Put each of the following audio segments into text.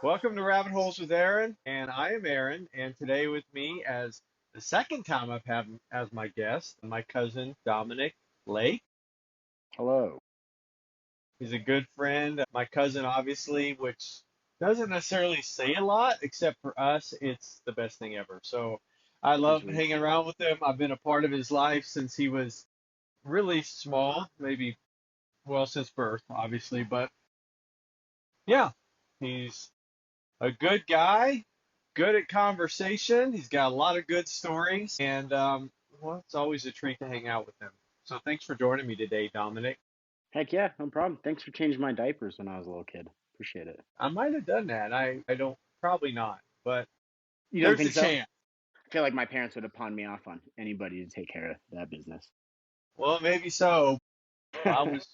Welcome to Rabbit Holes with Aaron, and I am Aaron, and today with me as the second time I've had as my guest, my cousin Dominic Lake. Hello. He's a good friend. My cousin, obviously, which doesn't necessarily say a lot, except for us, it's the best thing ever. So I Too love sweet. hanging around with him. I've been a part of his life since he was really small, maybe, well, since birth, obviously, but yeah, he's a good guy, good at conversation. He's got a lot of good stories, and well, it's always a treat to hang out with him. So thanks for joining me today, Dominic. Heck yeah, no problem. Thanks for changing my diapers when I was a little kid. Appreciate it. I might have done that. I don't, probably not, but You don't there's a think so? chance. I feel like my parents would have pawned me off on anybody to take care of that business. Well, maybe so. I was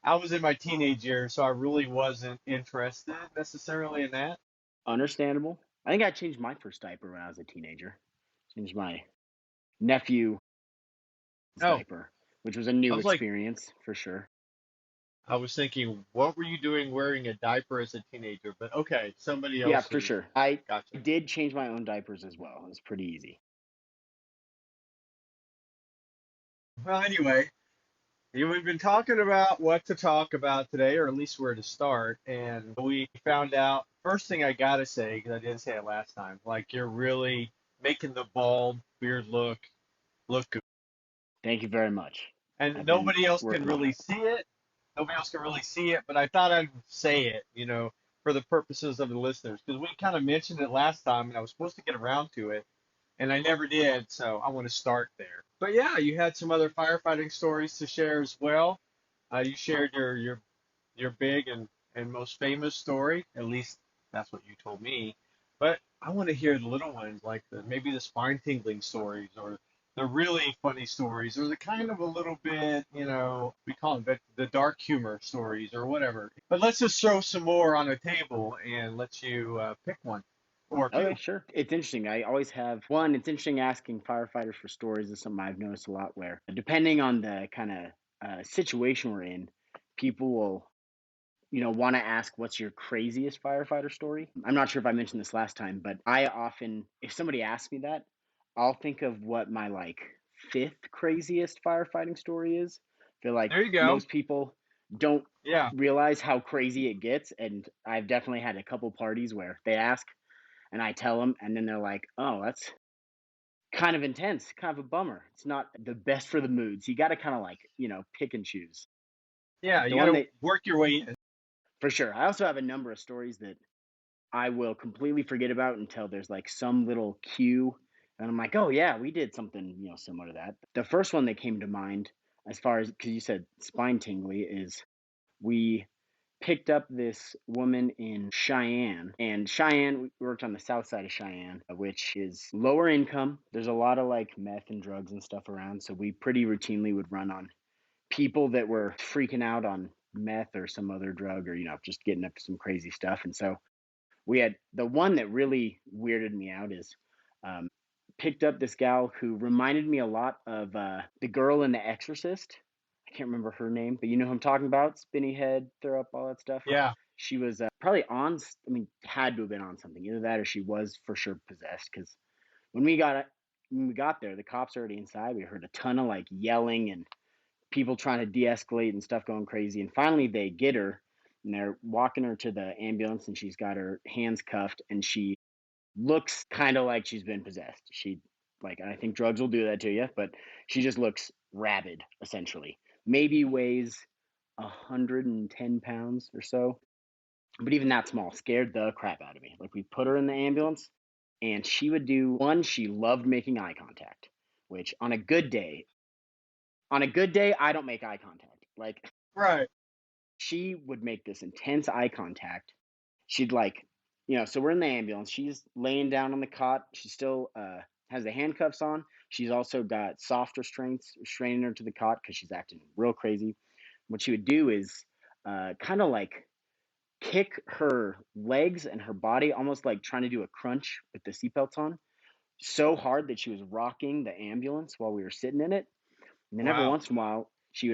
I was in my teenage years, so I really wasn't interested necessarily in that. Understandable. I think I changed my first diaper when I was a teenager. Changed my nephew's No, diaper, which was a I new was like, experience for sure. I was thinking, what were you doing wearing a diaper as a teenager? But okay, somebody Yeah, else for is. sure. I Gotcha. did change my own diapers as well. It was pretty easy. Well, anyway, we've been talking about what to talk about today, or at least where to start, and we found out. First thing I gotta say, because I didn't say it last time, like you're really making the bald beard look good, Thank you very much. and I've been nobody else can working on really it. see it. Nobody else can really see it, but I thought I'd say it, for the purposes of the listeners, because we kind of mentioned it last time, and I was supposed to get around to it, and I never did, so I want to start there. But yeah, you had some other firefighting stories to share as well. You shared your big and most famous story. At least that's what you told me. But I want to hear the little ones, like maybe the spine tingling stories, or the really funny stories, or the kind of a little bit, we call it the dark humor stories, or whatever. But let's just throw some more on the table and let you pick one or Okay, two. sure. It's interesting. I always have one. It's interesting asking firefighters for stories is something I've noticed a lot where, depending on the kind of situation we're in, people will, want to ask what's your craziest firefighter story. I'm not sure if I mentioned this last time, but I often, if somebody asks me that, I'll think of what my like fifth craziest firefighting story is. I feel like There you go. most people don't Yeah. realize how crazy it gets, and I've definitely had a couple parties where they ask and I tell them, and then they're like, "Oh, that's kind of intense, kind of a bummer. It's not the best for the moods." You got to kind of like, pick and choose. Yeah, The you got one to that, work your way in. for sure. I also have a number of stories that I will completely forget about until there's like some little cue, and I'm like, "Oh yeah, we did something, similar to that." The first one that came to mind, as far as because you said spine tingly, is we picked up this woman in Cheyenne. And Cheyenne, we worked on the south side of Cheyenne, which is lower income. There's a lot of like meth and drugs and stuff around. So we pretty routinely would run on people that were freaking out on meth or some other drug or, just getting up to some crazy stuff. And so we had the one that really weirded me out is um, picked up this gal who reminded me a lot of the girl in The Exorcist. I can't remember her name, but you know who I'm talking about. Spinny head, throw up, all that stuff. Yeah. She was probably on. I mean, had to have been on something. Either that or she was for sure possessed. Because when we got when we got there, the cops were already inside. We heard a ton of like yelling and people trying to de-escalate and stuff going crazy. And finally, they get her and they're walking her to the ambulance, and she's got her hands cuffed, and she looks kind of like she's been possessed. She like I think drugs will do that to you, but she just looks rabid essentially. Maybe weighs 110 pounds or so, but even that small scared the crap out of me. Like we put her in the ambulance, and she would do one. She loved making eye contact, which on a good day, I don't make eye contact. Like Right. she would make this intense eye contact. She'd like, so we're in the ambulance. She's laying down on the cot. She still has the handcuffs on. She's also got soft restraints restraining her to the cot because she's acting real crazy. What she would do is kind of like kick her legs and her body, almost like trying to do a crunch with the seatbelts on, so hard that she was rocking the ambulance while we were sitting in it. And then every Wow. once in a while,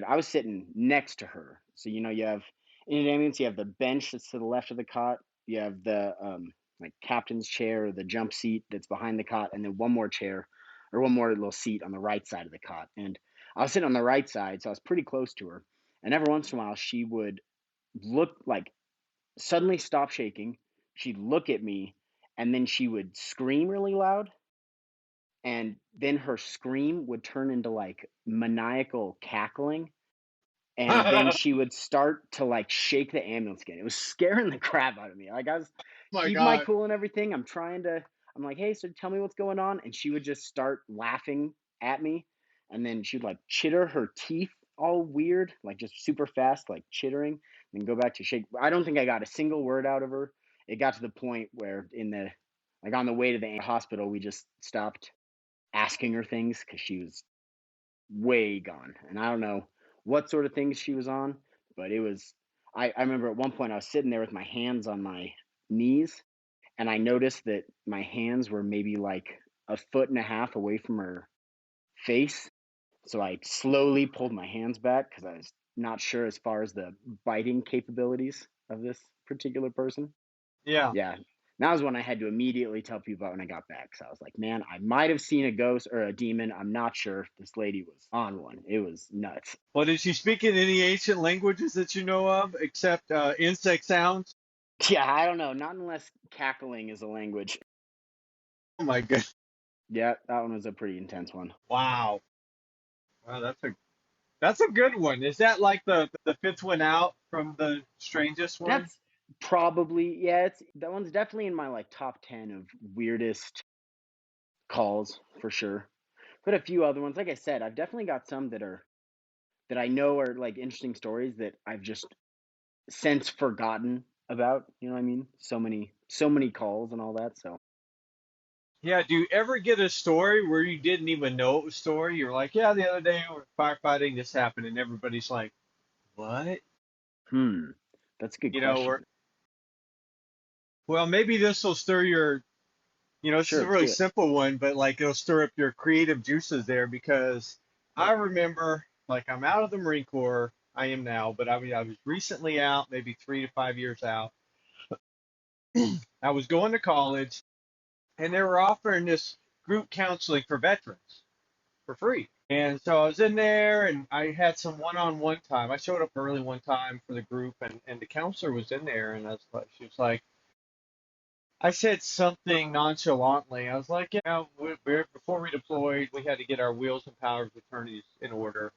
I was sitting next to her. So, you have in an ambulance, you have the bench that's to the left of the cot, you have the like captain's chair or the jump seat that's behind the cot, and then one more chair or one more little seat on the right side of the cot. And I was sitting on the right side, so I was pretty close to her. And every once in a while, she would look like suddenly stop shaking. She'd look at me, and then she would scream really loud. And then her scream would turn into like maniacal cackling, and then Oh she would start to like shake the ambulance again. It was scaring the crap out of me. Like I was my keeping my God. cool and everything. I'm like, hey, so tell me what's going on. And she would just start laughing at me. And then she'd like chitter her teeth all weird, like just super fast, like chittering, and go back to shake. I don't think I got a single word out of her. It got to the point where like on the way to the hospital, we just stopped asking her things because she was way gone. And I don't know what sort of things she was on, but it was. I remember at one point I was sitting there with my hands on my knees, and I noticed that my hands were maybe like a foot and a half away from her face. So I slowly pulled my hands back because I was not sure as far as the biting capabilities of this particular person. Yeah. Yeah. That was when I had to immediately tell people about when I got back. So I was like, man, I might have seen a ghost or a demon. I'm not sure. This lady was on one. It was nuts. Well, did she speak in any ancient languages that you know of, except insect sounds? Yeah, I don't know. Not unless cackling is a language. Oh my God. Yeah, that one was a pretty intense one. Wow. Wow, that's a good one. Is that like the fifth one out from the strangest one? That's probably, yeah, it's that one's definitely in my like top 10 of weirdest calls for sure. But a few other ones, like I said, I've definitely got some that I know are like interesting stories that I've just since forgotten about. You know what I mean? So many calls and all that. So Yeah, do you ever get a story where you didn't even know it was a story? You're like, yeah, the other day we were firefighting, this happened, and everybody's like, what? hmm, that's a good You know, or question. well, maybe this will stir your, this is Sure, a let's really do it. simple one, but like it'll stir up your creative juices there because I remember, like, I'm out of the Marine Corps. I am now, but I mean, I was recently out, maybe 3 to 5 years out. I was going to college, and they were offering this group counseling for veterans for free. And so I was in there and I had some one-on-one time. I showed up early one time for the group and the counselor was in there and I was like, she was like, I said something nonchalantly. I was like, yeah, before we deployed, we had to get our wheels and powers of attorneys in order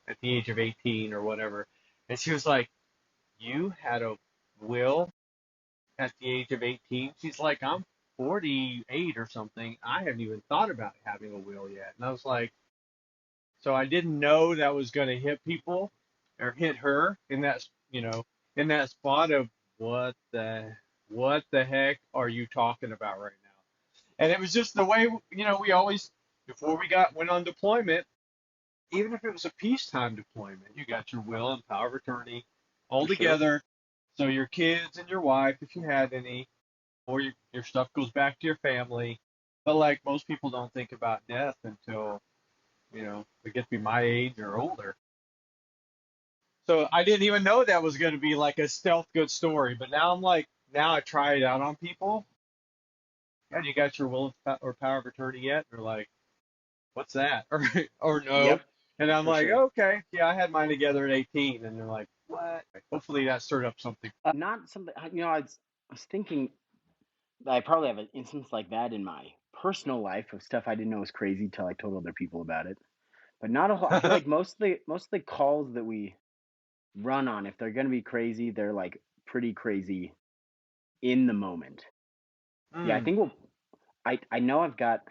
at the age of 18 or whatever. And she was like, you had a will at the age of 18? She's like, I'm 48 or something. I haven't even thought about having a will yet. And I was like, so I didn't know that was going to hit people or hit her in that, in that spot of what the heck are you talking about right now? And it was just the way, we always, before we went on deployment, even if it was a peacetime deployment, you got your will and power of attorney all For sure. together. So your kids and your wife, if you had any, or your stuff goes back to your family. But like most people don't think about death until, they get to be my age or older. So I didn't even know that was going to be like a stealth good story. But now I'm like, now I try it out on people. And you got your will or power of attorney yet? They're like, what's that? Or no. Yep, And I'm for like, sure. okay, yeah, I had mine together at 18. And they're like, what? Hopefully that stirred up something. Not something, I was thinking that I probably have an instance like that in my personal life of stuff I didn't know was crazy till I told other people about it. But not a whole. I feel like most of the calls that we run on, if they're gonna be crazy, they're like pretty crazy in the moment. Yeah, I Mm, think we'll. I know I've got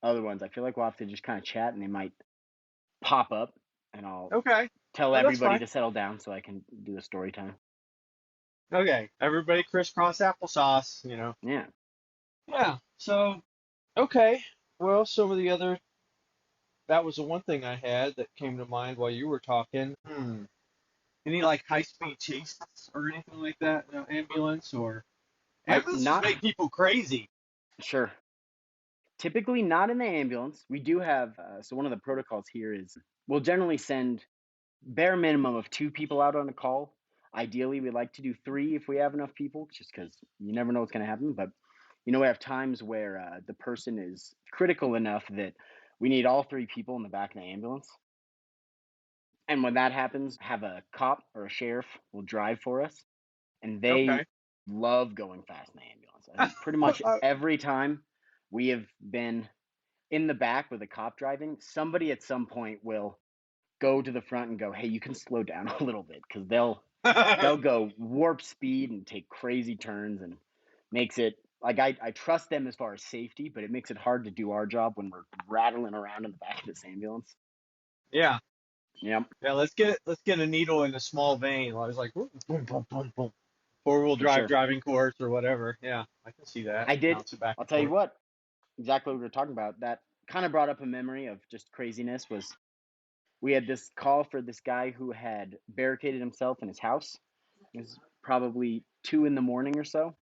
other ones. I feel like we'll have to just kind of chat, and they might pop up, and I'll okay. tell Oh, that's everybody fine. to settle down so I can do a story time. Okay. Everybody crisscross applesauce. Yeah. Yeah. So, okay. Well, some of the other, that was the one thing I had that came to mind while you were talking. Any like high speed chases or anything like that? No, ambulance or I ambulances not make people crazy. sure. Typically not in the ambulance. We do have so one of the protocols here is we'll generally send bare minimum of two people out on a call. Ideally, we like to do 3 if we have enough people, just because you never know what's going to happen. But we have times where the person is critical enough that we need all 3 people in the back of the ambulance. And when that happens, have a cop or a sheriff will drive for us, and they Okay. love going fast in the ambulance. I think pretty much every time we have been in the back with a cop driving, somebody at some point will go to the front and go, "Hey, you can slow down a little bit," because they'll go warp speed and take crazy turns, and makes it like I trust them as far as safety, but it makes it hard to do our job when we're rattling around in the back of this ambulance. Yeah. Yep, Yeah, let's get a needle in a small vein. I was like, boom, boom, boom, boom, boom. Four-wheel for drive sure. driving course or whatever. Yeah, I can see that. I did. Bounce it back I'll and tell you forth. what, exactly what we were talking about. That kind of brought up a memory of just craziness. Was we had this call for this guy who had barricaded himself in his house. It was probably 2 in the morning or so.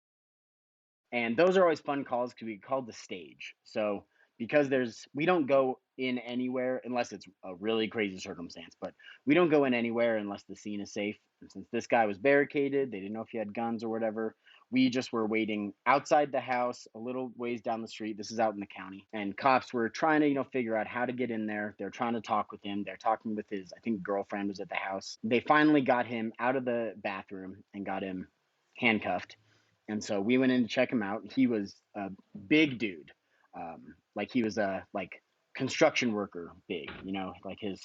And those are always fun calls because we called the stage. So because we don't go in anywhere unless it's a really crazy circumstance, but we don't go in anywhere unless the scene is safe. And since this guy was barricaded, they didn't know if he had guns or whatever. We just were waiting outside the house, a little ways down the street. This is out in the county, and cops were trying to, figure out how to get in there. They're trying to talk with him. They're talking with his, I think, girlfriend was at the house. They finally got him out of the bathroom and got him handcuffed. And so we went in to check him out. He was a big dude, like he was a construction worker, big. Like his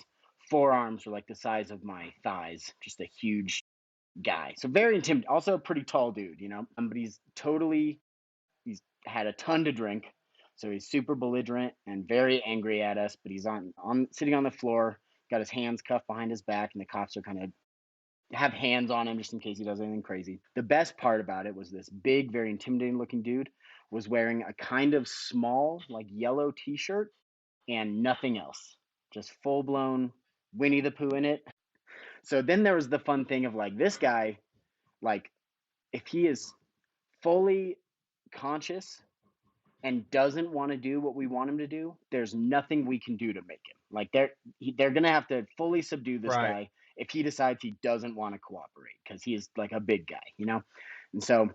forearms were like the size of my thighs, just a huge guy. So very intimidating. Also a pretty tall dude, but he's had a ton to drink, so he's super belligerent and very angry at us. But he's on sitting on the floor, got his hands cuffed behind his back, and the cops are kind of have hands on him just in case he does anything crazy. The best part about it was this big, very intimidating looking dude was wearing a kind of small, like yellow t shirt and nothing else. Just full blown Winnie the Pooh in it. So then there was the fun thing of like this guy, like if he is fully conscious and doesn't want to do what we want him to do, there's nothing we can do to make him. Like they're gonna have to fully subdue this Right. guy if he decides he doesn't want to cooperate because he is like a big guy. And so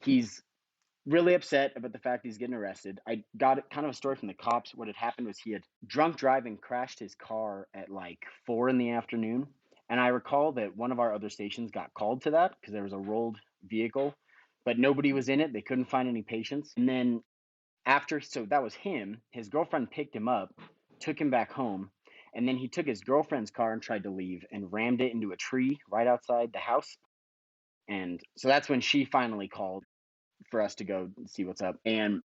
he's really upset about the fact he's getting arrested. I got kind of a story from the cops. What had happened was he had drunk driving crashed his car at like 4 in the afternoon. And I recall that one of our other stations got called to that because there was a rolled vehicle, but nobody was in it. They couldn't find any patients. And then so that was him. His girlfriend picked him up, took him back home, and then he took his girlfriend's car and tried to leave and rammed it into a tree right outside the house. And so that's when she finally called for us to go see what's up. And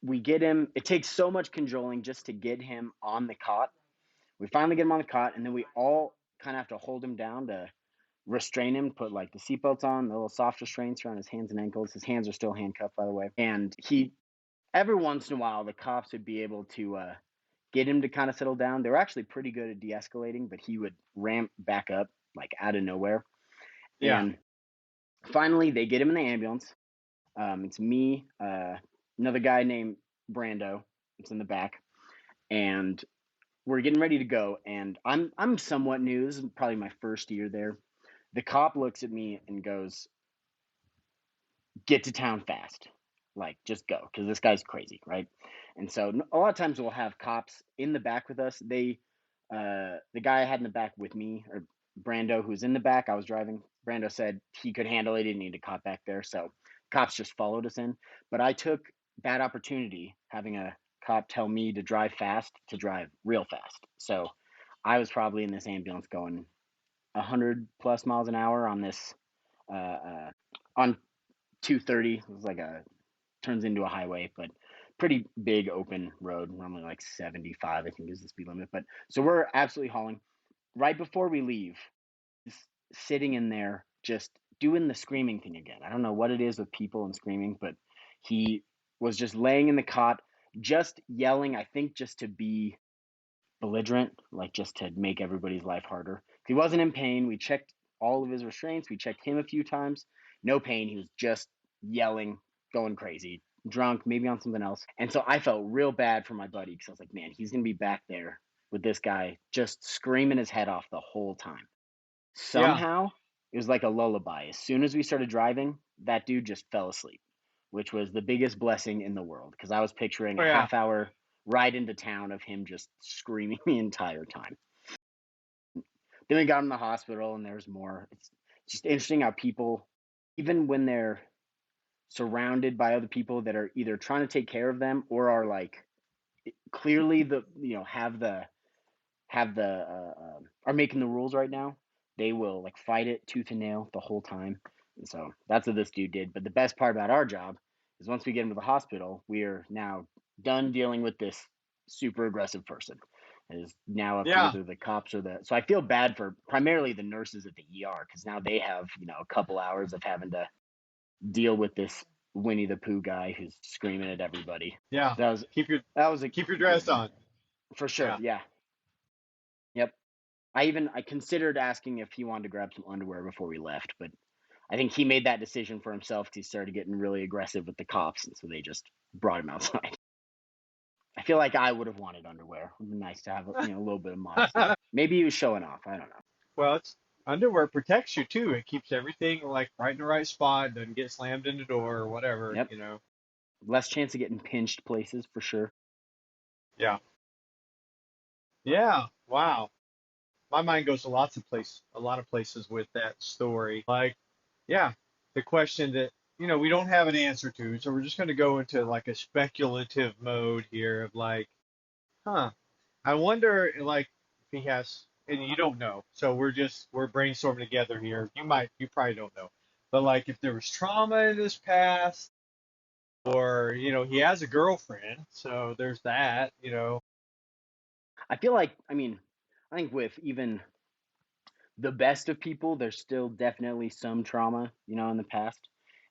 we get him. It takes so much cajoling just to get him on the cot. We finally get him on the cot, and then we all kind of have to hold him down to restrain him, put like the seatbelts on, the little soft restraints around his hands and ankles. His hands are still handcuffed, by the way. And every once in a while, the cops would be able to get him to kind of settle down. They were actually pretty good at de-escalating, but he would ramp back up like out of nowhere. Yeah. And finally, they get him in the ambulance. It's me, another guy named Brando. It's in the back, and we're getting ready to go. And I'm somewhat new. This is probably my first year there. The cop looks at me and goes, "Get to town fast, like just go, because this guy's crazy, right?" And so a lot of times we'll have cops in the back with us. The guy I had in the back with me, or Brando, who was in the back, I was driving. Brando said he could handle it. He didn't need a cop back there, so cops just followed us in. But I took that opportunity, having a cop tell me to drive fast, to drive real fast. So I was probably in this ambulance going 100 plus miles an hour on this on 230. It was like turns into a highway, but pretty big open road. Normally like 75, I think, is the speed limit. But so we're absolutely hauling. Right before we leave, sitting in there just doing the screaming thing again. I don't know what it is with people and screaming, but he was just laying in the cot, just yelling, I think just to be belligerent, like just to make everybody's life harder. He wasn't in pain. We checked all of his restraints. We checked him a few times. No pain. He was just yelling, going crazy, drunk, maybe on something else. And so I felt real bad for my buddy because I was like, man, he's going to be back there with this guy just screaming his head off the whole time. Yeah. Somehow it was like a lullaby. As soon as we started driving, that dude just fell asleep, which was the biggest blessing in the world because I was picturing Oh a yeah. half-hour ride into town of him just screaming the entire time. Then we got him in the hospital, and there's more. It's just interesting how people, even when they're surrounded by other people that are either trying to take care of them or are like clearly have the are making the rules right now, they will like fight it tooth and nail the whole time. And so that's what this dude did. But the best part about our job is once we get him to the hospital, we are now done dealing with this super aggressive person. It is now up to Yeah. either the cops or the. So I feel bad for primarily the nurses at the ER because now they have a couple hours of having to deal with this Winnie the Pooh guy who's screaming at everybody. Yeah. That was Keep your that was a keep your good dress one on. for sure. Yeah. Yeah. Yep. I considered asking if he wanted to grab some underwear before we left, but I think he made that decision for himself because he started getting really aggressive with the cops, and so they just brought him outside. I feel like I would have wanted underwear. It would be nice to have a little bit of modesty. Maybe he was showing off. I don't know. Well, it's underwear protects you too. It keeps everything like right in the right spot, doesn't get slammed in the door or whatever, Yep. you know. Less chance of getting pinched places for sure. Yeah. Yeah. Wow. My mind goes to a lot of places with that story. Like, yeah, the question that, we don't have an answer to, so we're just going to go into like a speculative mode here of like, huh, I wonder like if he has, and you don't know, so we're brainstorming together here. You probably don't know, but like if there was trauma in his past, or he has a girlfriend, so there's that. I feel like, I think with even the best of people, there's still definitely some trauma, in the past.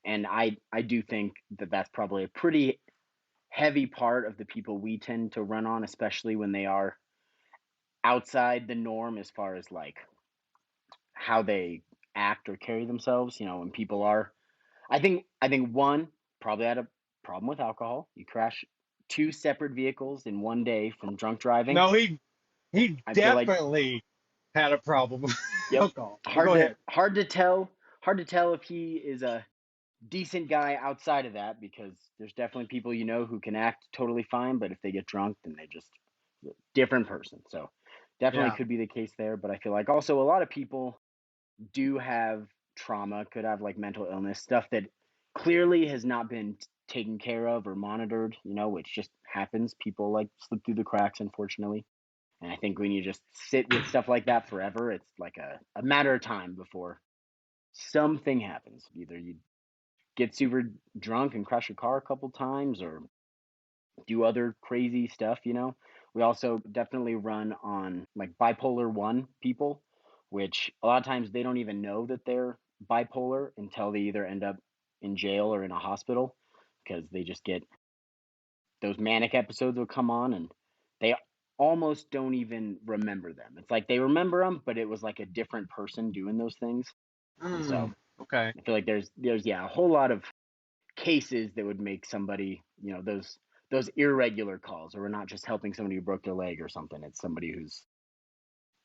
And I do think that that's probably a pretty heavy part of the people we tend to run on, especially when they are outside the norm as far as like how they act or carry themselves. When people are, I think one probably had a problem with alcohol. You crash two separate vehicles in one day from drunk driving. No, he I feel like, definitely had a problem with yep, alcohol. But hard go to ahead. hard to tell if he is a decent guy outside of that because there's definitely people who can act totally fine, but if they get drunk, then they just different person. So definitely Yeah. could be the case there. But I feel like also a lot of people do have trauma, could have like mental illness, stuff that clearly has not been taken care of or monitored, which just happens. People like slip through the cracks, unfortunately. And I think when you just sit with stuff like that forever, it's like a matter of time before something happens. Either you get super drunk and crash your car a couple times or do other crazy stuff. We also definitely run on like bipolar 1 people, which a lot of times they don't even know that they're bipolar until they either end up in jail or in a hospital because they just get those manic episodes will come on and they almost don't even remember them. It's like they remember them, but it was like a different person doing those things. And so Okay. I feel like there's yeah, a whole lot of cases that would make somebody, those irregular calls, or we're not just helping somebody who broke their leg or something. It's somebody who's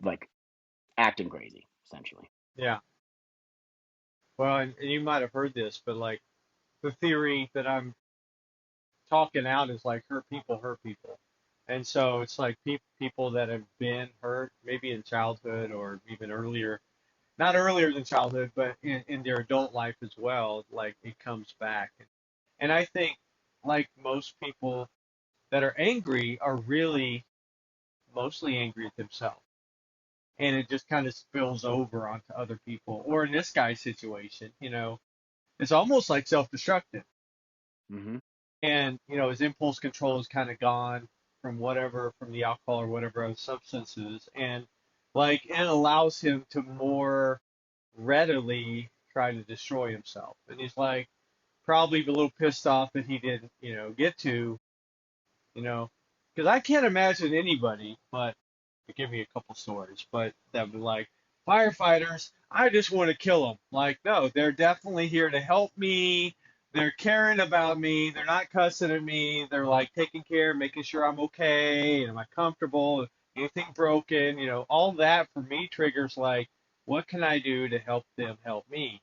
like acting crazy, essentially. Yeah. Well, and you might have heard this, but like the theory that I'm talking out is like hurt people. And so it's like people that have been hurt, maybe in childhood or even earlier, not earlier than childhood, but in their adult life as well, like it comes back. And I think, like most people that are angry, are really mostly angry at themselves. And it just kind of spills over onto other people. Or in this guy's situation, it's almost like self destructive. Mm-hmm. And, his impulse control is kind of gone from the alcohol or whatever other substances. And, like, it allows him to more readily try to destroy himself. And he's like, probably a little pissed off that he didn't, get to, you know, because I can't imagine anybody, but give me a couple stories, but that would be like, firefighters, I just want to kill them. Like, no, they're definitely here to help me. They're caring about me. They're not cussing at me. They're like taking care, making sure I'm okay and am I comfortable. Anything broken, all that for me triggers like, what can I do to help them help me?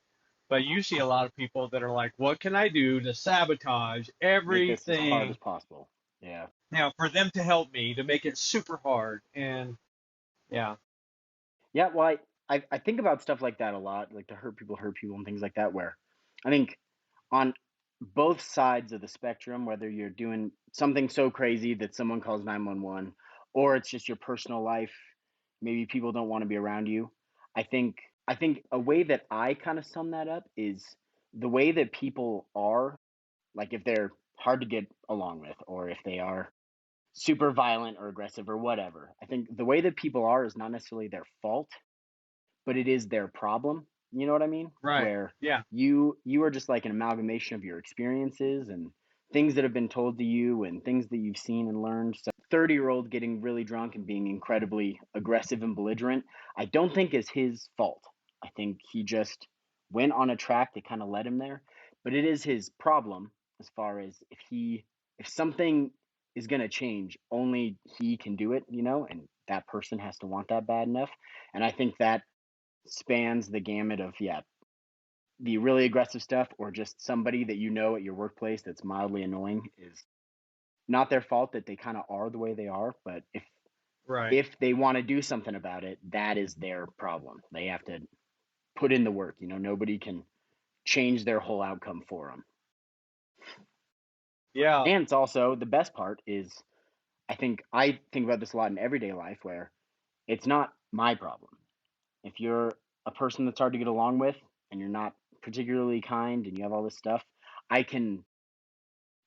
But you see a lot of people that are like, what can I do to sabotage Make this as hard as everything, possible. Yeah. for them to help me, to make it super hard. And yeah, Yeah, well, I think about stuff like that a lot, like to hurt people, and things like that, where I think on both sides of the spectrum, whether you're doing something so crazy that someone calls 911, or it's just your personal life, maybe people don't want to be around you. I think I think a way that I kind of sum that up is the way that people are, like if they're hard to get along with, or if they are super violent or aggressive or whatever. I think the way that people are is not necessarily their fault, but it is their problem. You know what I mean? right. Where Yeah, you are just like an amalgamation of your experiences and things that have been told to you and things that you've seen and learned. So 30-year-old getting really drunk and being incredibly aggressive and belligerent, I don't think is his fault. I think he just went on a track that kind of led him there. But it is his problem as far as if something is going to change, only he can do it, and that person has to want that bad enough. And I think that spans the gamut of, yeah, the really aggressive stuff, or just somebody that you know at your workplace that's mildly annoying is not their fault that they kind of are the way they are. But right. if they want to do something about it, that is their problem. They have to put in the work. Nobody can change their whole outcome for them. Yeah, And it's also, the best part is, I think about this a lot in everyday life, where it's not my problem. If you're a person that's hard to get along with and you're not particularly kind and you have all this stuff, I can,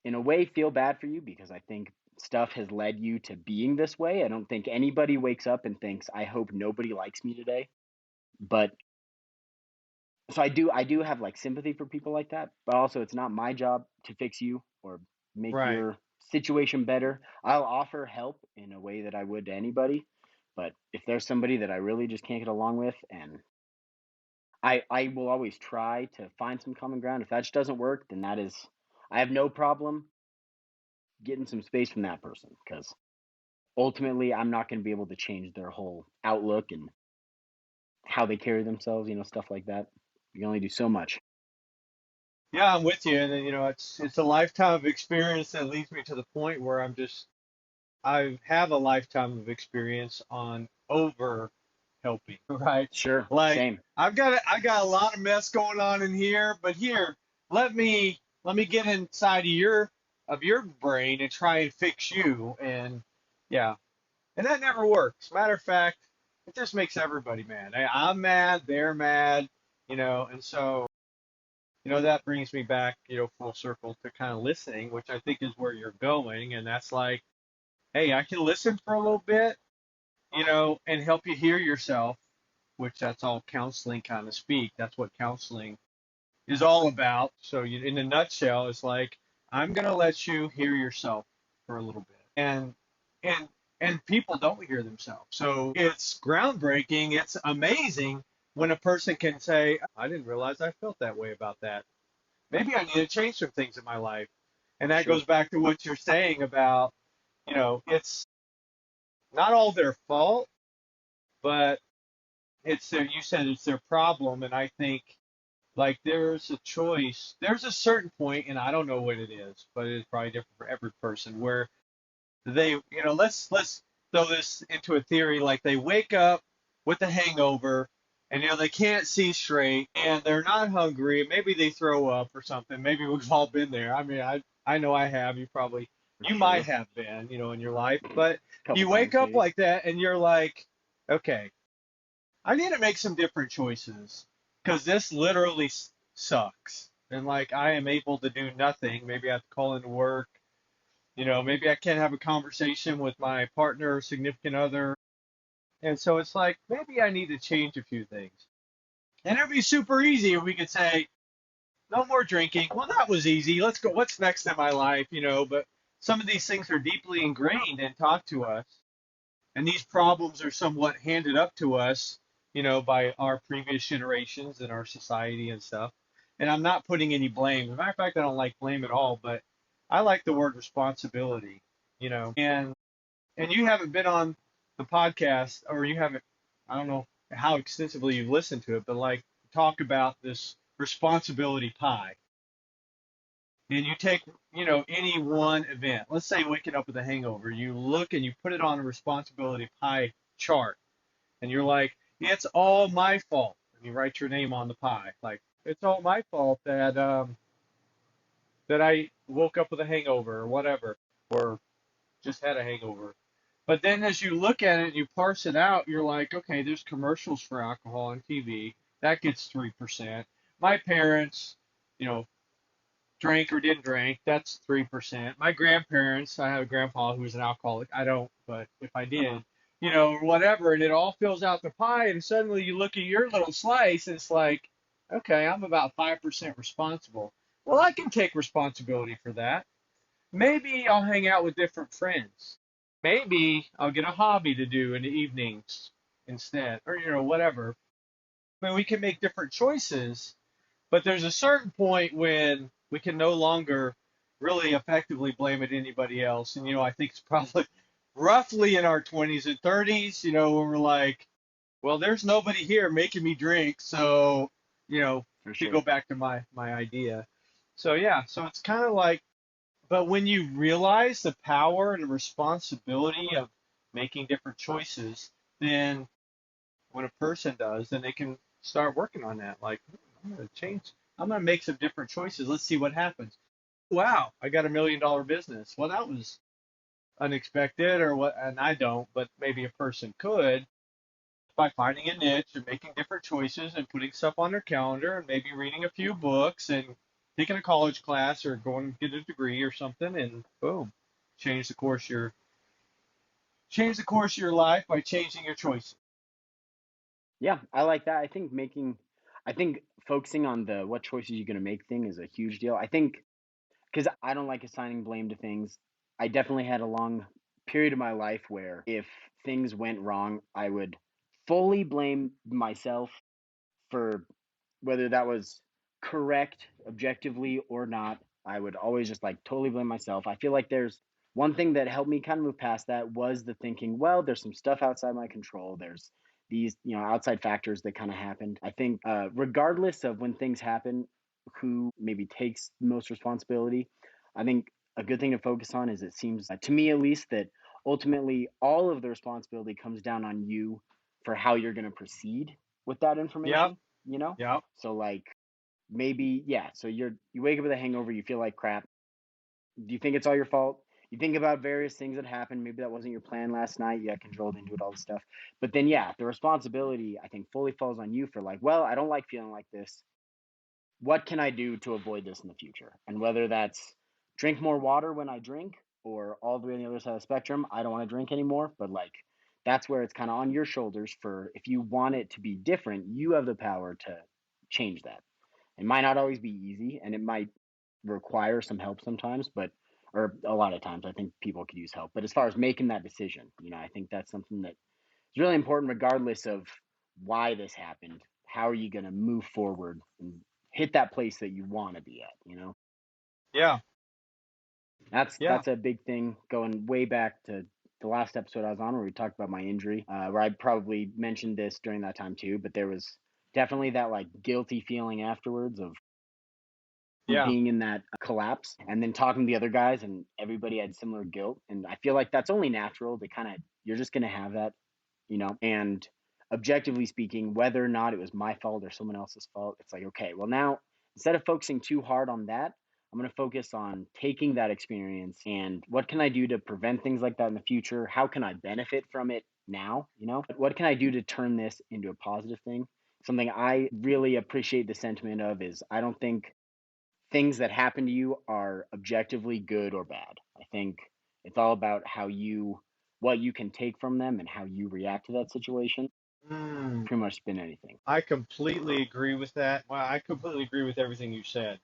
in a way, feel bad for you, because I think stuff has led you to being this way. I don't think anybody wakes up and thinks, I hope nobody likes me today. But so I do have like sympathy for people like that, but also it's not my job to fix you or make right. your situation better. I'll offer help in a way that I would to anybody, but if there's somebody that I really just can't get along with, and I will always try to find some common ground. If that just doesn't work, then I have no problem getting some space from that person, because ultimately I'm not going to be able to change their whole outlook and how they carry themselves, stuff like that. You can only do so much. Yeah, I'm with you. And then, it's a lifetime of experience that leads me to the point where I have a lifetime of experience on over helping, right? Sure, Like same. I got a lot of mess going on in here, but here, let me get inside of your brain and try and fix you. And yeah, and that never works. Matter of fact, it just makes everybody mad. I'm mad, they're mad, and so that brings me back, full circle to kind of listening, which I think is where you're going, and that's like, hey, I can listen for a little bit, and help you hear yourself, which that's all counseling kind of speak. That's what counseling is all about. So in a nutshell, it's like, I'm gonna let you hear yourself for a little bit, and and people don't hear themselves. So it's groundbreaking. It's amazing when a person can say, I didn't realize I felt that way about that. Maybe I need to change some things in my life. And that Sure. goes back to what you're saying about, it's not all their fault, but you said it's their problem. And I think like there's a choice, there's a certain point, and I don't know what it is, but it's probably different for every person, where let's throw this into a theory, like they wake up with a hangover, and they can't see straight, and they're not hungry, maybe they throw up or something. Maybe we've all been there. I mean, I know I have. For You might sure. have been, in your life, but Couple you wake times up maybe. like that and you're like, okay, I need to make some different choices, because this literally sucks. And like I am able to do nothing. Maybe I have to call into work. Maybe I can't have a conversation with my partner or significant other. And so it's like, maybe I need to change a few things. And it'd be super easy if we could say, no more drinking. Well, that was easy. Let's go. What's next in my life? But some of these things are deeply ingrained and taught to us. And these problems are somewhat handed up to us, by our previous generations and our society and stuff. And I'm not putting any blame. As a matter of fact, I don't like blame at all, but I like the word responsibility, and you haven't been on the podcast, or you haven't, I don't know. how extensively you've listened to it, but like talk about this responsibility pie. And you take, any one event. Let's say waking up with a hangover. You look and you put it on a responsibility pie chart, and you're like, it's all my fault. And you write your name on the pie, like it's all my fault that I woke up with a hangover or whatever, or just had a hangover. But then as you look at it and you parse it out, you're like, okay, there's commercials for alcohol on TV. That gets 3%. My parents, you know, drank or didn't drink. That's 3%. My grandparents, I have a grandpa who was an alcoholic. I don't, but if I did, or whatever, and it all fills out the pie, and suddenly you look at your little slice, and it's like, okay, I'm about 5% responsible. Well, I can take responsibility for that. Maybe I'll hang out with different friends. Maybe I'll get a hobby to do in the evenings instead, or whatever. I mean, we can make different choices, but there's a certain point when we can no longer really effectively blame it anybody else. And I think it's probably roughly in our 20s and 30s, when we're like, well, there's nobody here making me drink, so For to go sure. back to my idea. So yeah, so it's kind of like, but when you realize the power and the responsibility of making different choices, then when a person does, then they can start working on that. Like, I'm going to change. I'm going to make some different choices. Let's see what happens. Wow, I got $1 million business. Well, that was unexpected, or what? And I don't, but maybe a person could by finding a niche and making different choices and putting stuff on their calendar and maybe reading a few books and taking a college class or going to get a degree or something, and boom, change the course your change the course of your life by changing your choices. Yeah, I like that. I think focusing on the what choices you're going to make thing is a huge deal. I think because I don't like assigning blame to things. I definitely had a long period of my life where if things went wrong, I would fully blame myself for whether that was correct objectively or not. I would always just like totally blame myself. I feel like there's one thing that helped me kind of move past that was the thinking, well, there's some stuff outside my control. There's these, outside factors that kind of happened. I think, regardless of when things happen, who maybe takes most responsibility, I think a good thing to focus on is it seems, to me at least, that ultimately all of the responsibility comes down on you for how you're going to proceed with that Yep, information, you know? yep, So like maybe yeah, so you wake up with a hangover, you feel like crap. Do you think it's all your fault? You think about various things that happened. Maybe that wasn't your plan last night. You got controlled into it, all this stuff. But then yeah, the responsibility I think fully falls on you for like, well, I don't like feeling like this. What can I do to avoid this in the future? And whether that's drink more water when I drink or all the way on the other side of the spectrum, I don't want to drink anymore. But like that's where it's kind of on your shoulders for if you want it to be different, you have the power to change that. It might not always be easy and it might require some help sometimes, but or a lot of times I think people could use help. But as far as making that decision, I think that's something that is really important regardless of why this happened. How are you going to move forward and hit that place that you want to be at? yeah, yeah, That's a big thing going way back to the last episode I was on where we talked about my injury, where I probably mentioned this during that time too, but there was definitely that like guilty feeling afterwards of yeah, being in that collapse and then talking to the other guys and everybody had similar guilt. And I feel like that's only natural to kind of, you're just going to have that. And objectively speaking, whether or not it was my fault or someone else's fault, it's like, okay, well, now instead of focusing too hard on that, I'm going to focus on taking that experience and what can I do to prevent things like that in the future? How can I benefit from it now? What can I do to turn this into a positive thing? Something I really appreciate the sentiment of is I don't think things that happen to you are objectively good or bad. I think it's all about what you can take from them and how you react to that situation. mm, Pretty much spin anything. I completely agree with that. Well, I completely agree with everything you said.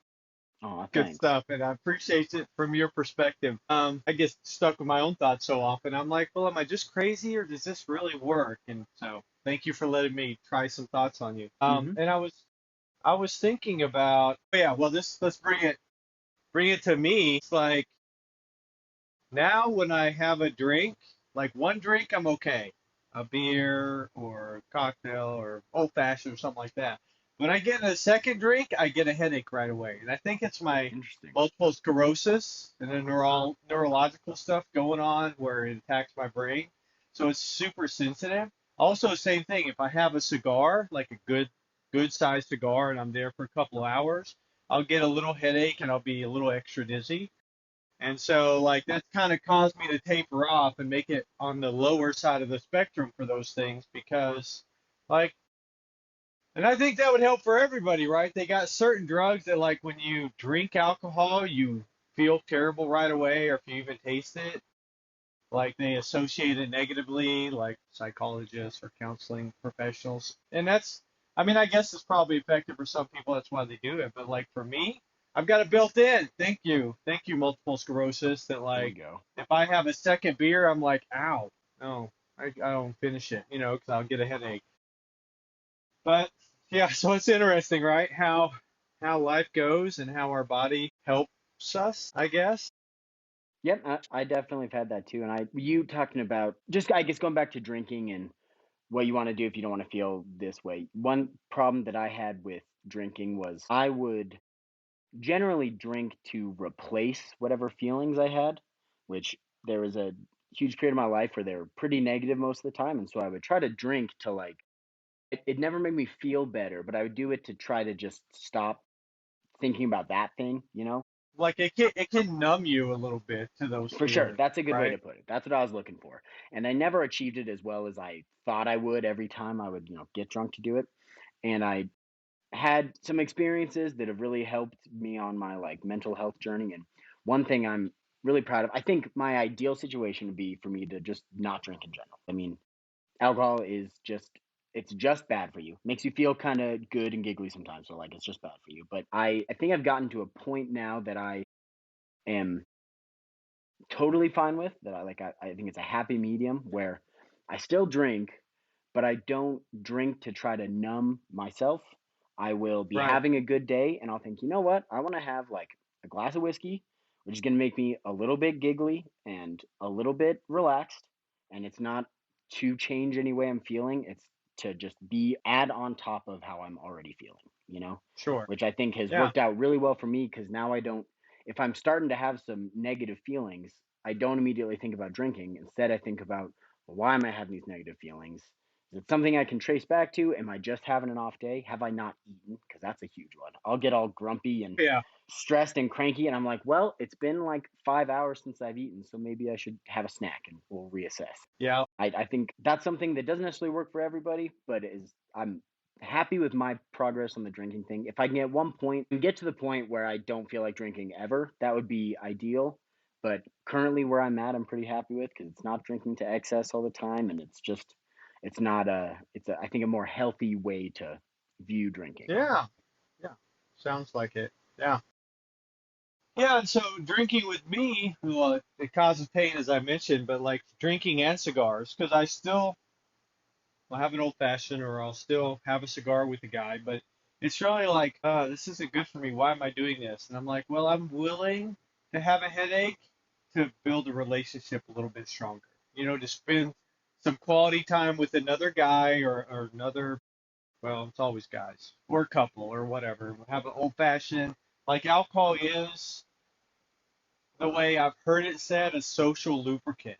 Oh, Good thanks. stuff, and I appreciate it from your perspective. I get stuck with my own thoughts so often. I'm like, well, am I just crazy, or does this really work? And so, thank you for letting me try some thoughts on you. Hmm. And I was thinking about, oh yeah, well, this let's bring it to me. It's like now when I have a drink, like one drink, I'm okay. a beer or cocktail or old fashioned or something like that. When I get a second drink, I get a headache right away, and I think it's my Interesting. multiple sclerosis and the neurological stuff going on where it attacks my brain. So it's super sensitive. Also, same thing. If I have a cigar, like a good sized cigar, and I'm there for a couple of hours, I'll get a little headache and I'll be a little extra dizzy. And so, like, that's kind of caused me to taper off and make it on the lower side of the spectrum for those things because, like, and I think that would help for everybody, right? They got certain drugs that, like, when you drink alcohol, you feel terrible right away, or if you even taste it, like, they associate it negatively, like psychologists or counseling professionals. And that's, I mean, I guess it's probably effective for some people. That's why they do it. But, like, for me, I've got it built in. Thank you. Thank you, multiple sclerosis. That, There you like, go. if I have a second beer, I'm like, ow, no, I don't finish it, because I'll get a headache. But yeah, so it's interesting, right? How life goes and how our body helps us, I guess. Yep, I definitely have had that too. And you talking about just, I guess, going back to drinking and what you want to do if you don't want to feel this way. One problem that I had with drinking was I would generally drink to replace whatever feelings I had, which there was a huge period of my life where they were pretty negative most of the time. And so I would try to drink to like, it never made me feel better, but I would do it to try to just stop thinking about that thing. Like it can numb you a little bit to those For sure. feelings, That's a good way right? to put it. That's what I was looking for. And I never achieved it as well as I thought I would every time I would, get drunk to do it. And I had some experiences that have really helped me on my like mental health journey. And one thing I'm really proud of, I think my ideal situation would be for me to just not drink in general. I mean, alcohol is just, it's just bad for you. Makes you feel kind of good and giggly sometimes. So like it's just bad for you. But I think I've gotten to a point now that I am totally fine with, that I think it's a happy medium where I still drink, but I don't drink to try to numb myself. I will be Right. having a good day and I'll think, you know what? I want to have like a glass of whiskey, which is going to make me a little bit giggly and a little bit relaxed. And it's not to change any way I'm feeling, it's to just be add on top of how I'm already feeling, Sure. which I think has Yeah. worked out really well for me because now I don't, if I'm starting to have some negative feelings, I don't immediately think about drinking. Instead, I think about, well, why am I having these negative feelings? Is it something I can trace back to? Am I just having an off day? Have I not eaten? Because that's a huge one. I'll get all grumpy and Yeah. stressed and cranky, and I'm like, well, it's been like 5 hours since I've eaten, so maybe I should have a snack and we'll reassess. Yeah. I think that's something that doesn't necessarily work for everybody, but I'm happy with my progress on the drinking thing. If I can at one point get to the point where I don't feel like drinking ever, that would be ideal. But currently where I'm at, I'm pretty happy with because it's not drinking to excess all the time, and it's not I think a more healthy way to view drinking. Yeah. Yeah. Sounds like it. Yeah. Yeah, and so drinking with me, well, it causes pain as I mentioned, but like drinking and cigars, because I still will have an old fashioned or I'll still have a cigar with a guy, but it's really like, this isn't good for me. Why am I doing this? And I'm like, well, I'm willing to have a headache to build a relationship a little bit stronger. To spend some quality time with another guy or another, well, it's always guys or a couple or whatever. Have an old fashioned, like alcohol is the way I've heard it said, a social lubricant.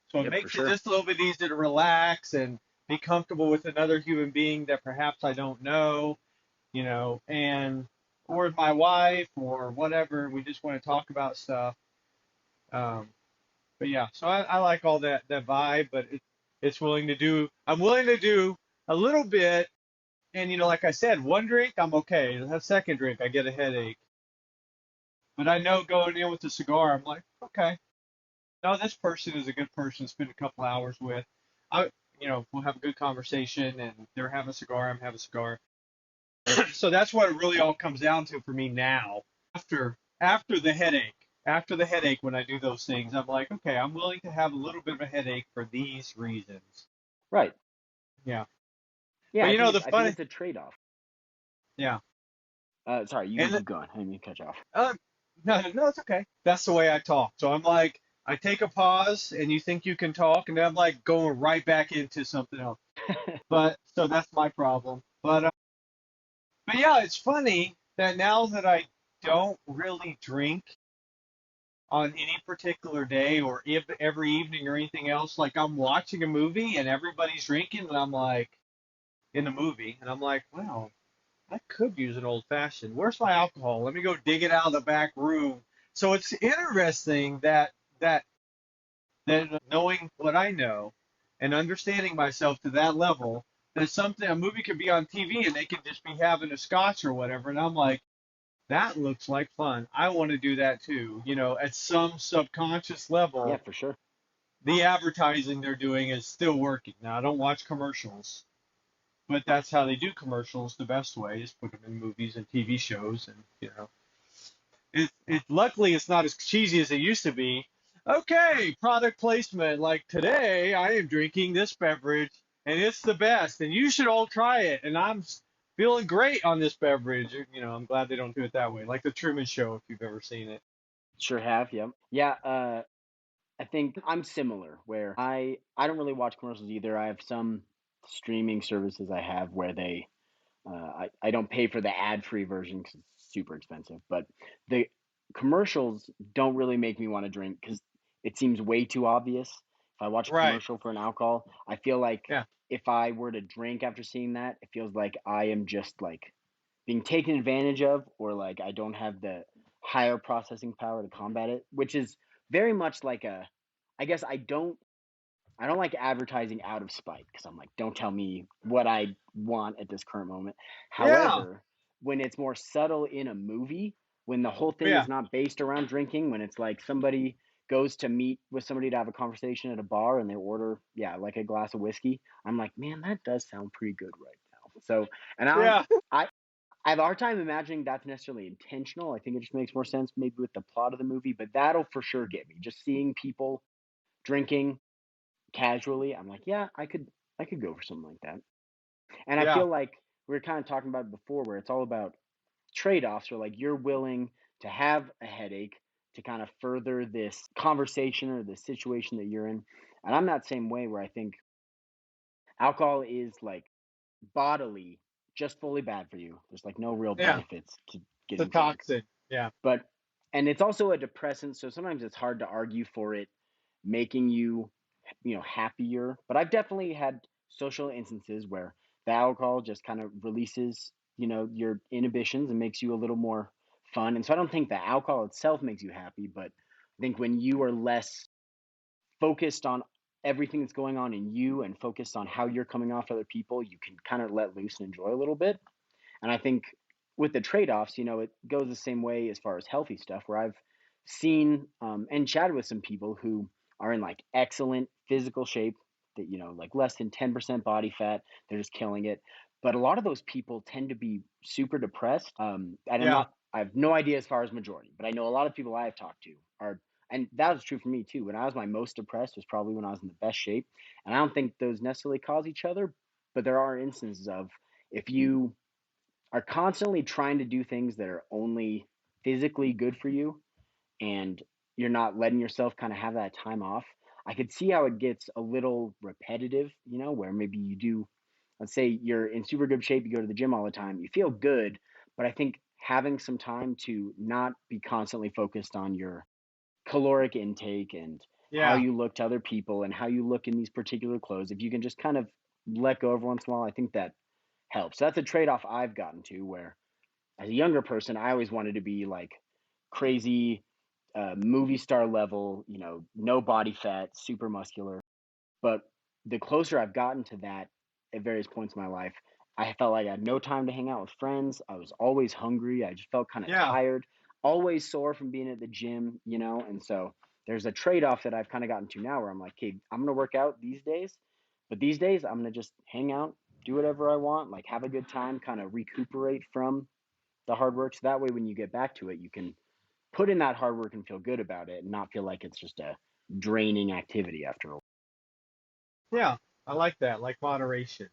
So it Yep, for makes it sure. just a little bit easier to relax and be comfortable with another human being that perhaps I don't know, and or with my wife or whatever. We just want to talk about stuff. Um, but yeah, so I like all that vibe, but it's willing to do. I'm willing to do a little bit, and like I said, one drink I'm okay. A second drink I get a headache. But I know going in with a cigar, I'm like, okay, no, this person is a good person to spend a couple hours with. We'll have a good conversation, and they're having a cigar, I'm having a cigar. So that's what it really all comes down to for me now. After the headache, when I do those things, I'm like, okay, I'm willing to have a little bit of a headache for these reasons. Right. Yeah, Yeah, but the I think funny, it's a trade-off. yeah, Sorry, you can and keep going. I didn't mean to cut you off. no, no, it's okay. That's the way I talk. So I'm like, I take a pause, and you think you can talk, and then I'm like going right back into something else. But so that's my problem. But yeah, it's funny that now that I don't really drink on any particular day or if every evening or anything else, like I'm watching a movie and everybody's drinking, and I'm like in the movie, and I'm like, wow, I could use an old fashioned. Where's my alcohol? Let me go dig it out of the back room. So it's interesting that that knowing what I know and understanding myself to that level, that something a movie could be on TV and they could just be having a scotch or whatever, and I'm like, that looks like fun. I want to do that too. At some subconscious Yeah, level, for sure. the advertising they're doing is still working. Now I don't watch commercials, but that's how they do commercials. The best way is put them in movies and TV shows, and luckily it's not as cheesy as it used to be. Okay, product placement. Like today, I am drinking this beverage, and it's the best, and you should all try it. And I'm feeling great on this beverage. I'm glad they don't do it that way, like the Truman Show, if you've ever seen it. Sure have, yeah. Yeah, I think I'm similar where I don't really watch commercials either. I have some streaming services I have where I don't pay for the ad-free version because it's super expensive, but the commercials don't really make me want to drink because it seems way too obvious. If I watch a Right. commercial for an alcohol, I feel like Yeah. if I were to drink after seeing that, it feels like I am just like being taken advantage of, or like I don't have the higher processing power to combat it, which is very much like I guess I don't like advertising out of spite because I'm like, don't tell me what I want at this current moment. Yeah. However, when it's more subtle in a movie, when the whole thing Yeah. is not based around drinking, when it's like somebody goes to meet with somebody to have a conversation at a bar and they order, yeah, like a glass of whiskey, I'm like, man, that does sound pretty good right now. So, and Yeah. I, I have a hard time imagining that's necessarily intentional. I think it just makes more sense maybe with the plot of the movie, but that'll for sure get me. Just seeing people drinking casually, I'm like, yeah, I could go for something like that. And I Yeah. feel like we were kind of talking about it before where it's all about trade-offs or like you're willing to have a headache to kind of further this conversation or the situation that you're in. And I'm that same way where I think alcohol is like bodily just fully bad for you. There's like no real Yeah. benefits to It's a getting drunk. toxin. Yeah. But and it's also a depressant, so sometimes it's hard to argue for it making you happier. But I've definitely had social instances where the alcohol just kind of releases your inhibitions and makes you a little more fun. And so I don't think the alcohol itself makes you happy, but I think when you are less focused on everything that's going on in you and focused on how you're coming off to other people, you can kind of let loose and enjoy a little bit. And I think with the trade offs, it goes the same way as far as healthy stuff, where I've seen and chatted with some people who are in like excellent physical shape, that, like less than 10% body fat, they're just killing it. But a lot of those people tend to be super depressed. And Yeah. I have no idea as far as majority, but I know a lot of people I have talked to are, and that was true for me too. When I was my most depressed was probably when I was in the best shape. And I don't think those necessarily cause each other, but there are instances of if you are constantly trying to do things that are only physically good for you and you're not letting yourself kind of have that time off, I could see how it gets a little repetitive, where maybe you do, let's say you're in super good shape, you go to the gym all the time, you feel good, but I think having some time to not be constantly focused on your caloric intake and how Yeah. you look to other people and how you look in these particular clothes, if you can just kind of let go every once in a while, I think that helps. So that's a trade off I've gotten to where as a younger person, I always wanted to be like crazy movie star level, no body fat, super muscular. But the closer I've gotten to that at various points in my life, I felt like I had no time to hang out with friends. I was always hungry. I just felt kind of Yeah. tired, always sore from being at the gym, And so there's a trade off that I've kind of gotten to now where I'm like, okay, I'm going to work out these days, but these days I'm going to just hang out, do whatever I want, like have a good time, kind of recuperate from the hard work. So that way, when you get back to it, you can put in that hard work and feel good about it and not feel like it's just a draining activity after a while. Yeah. I like that, like moderation.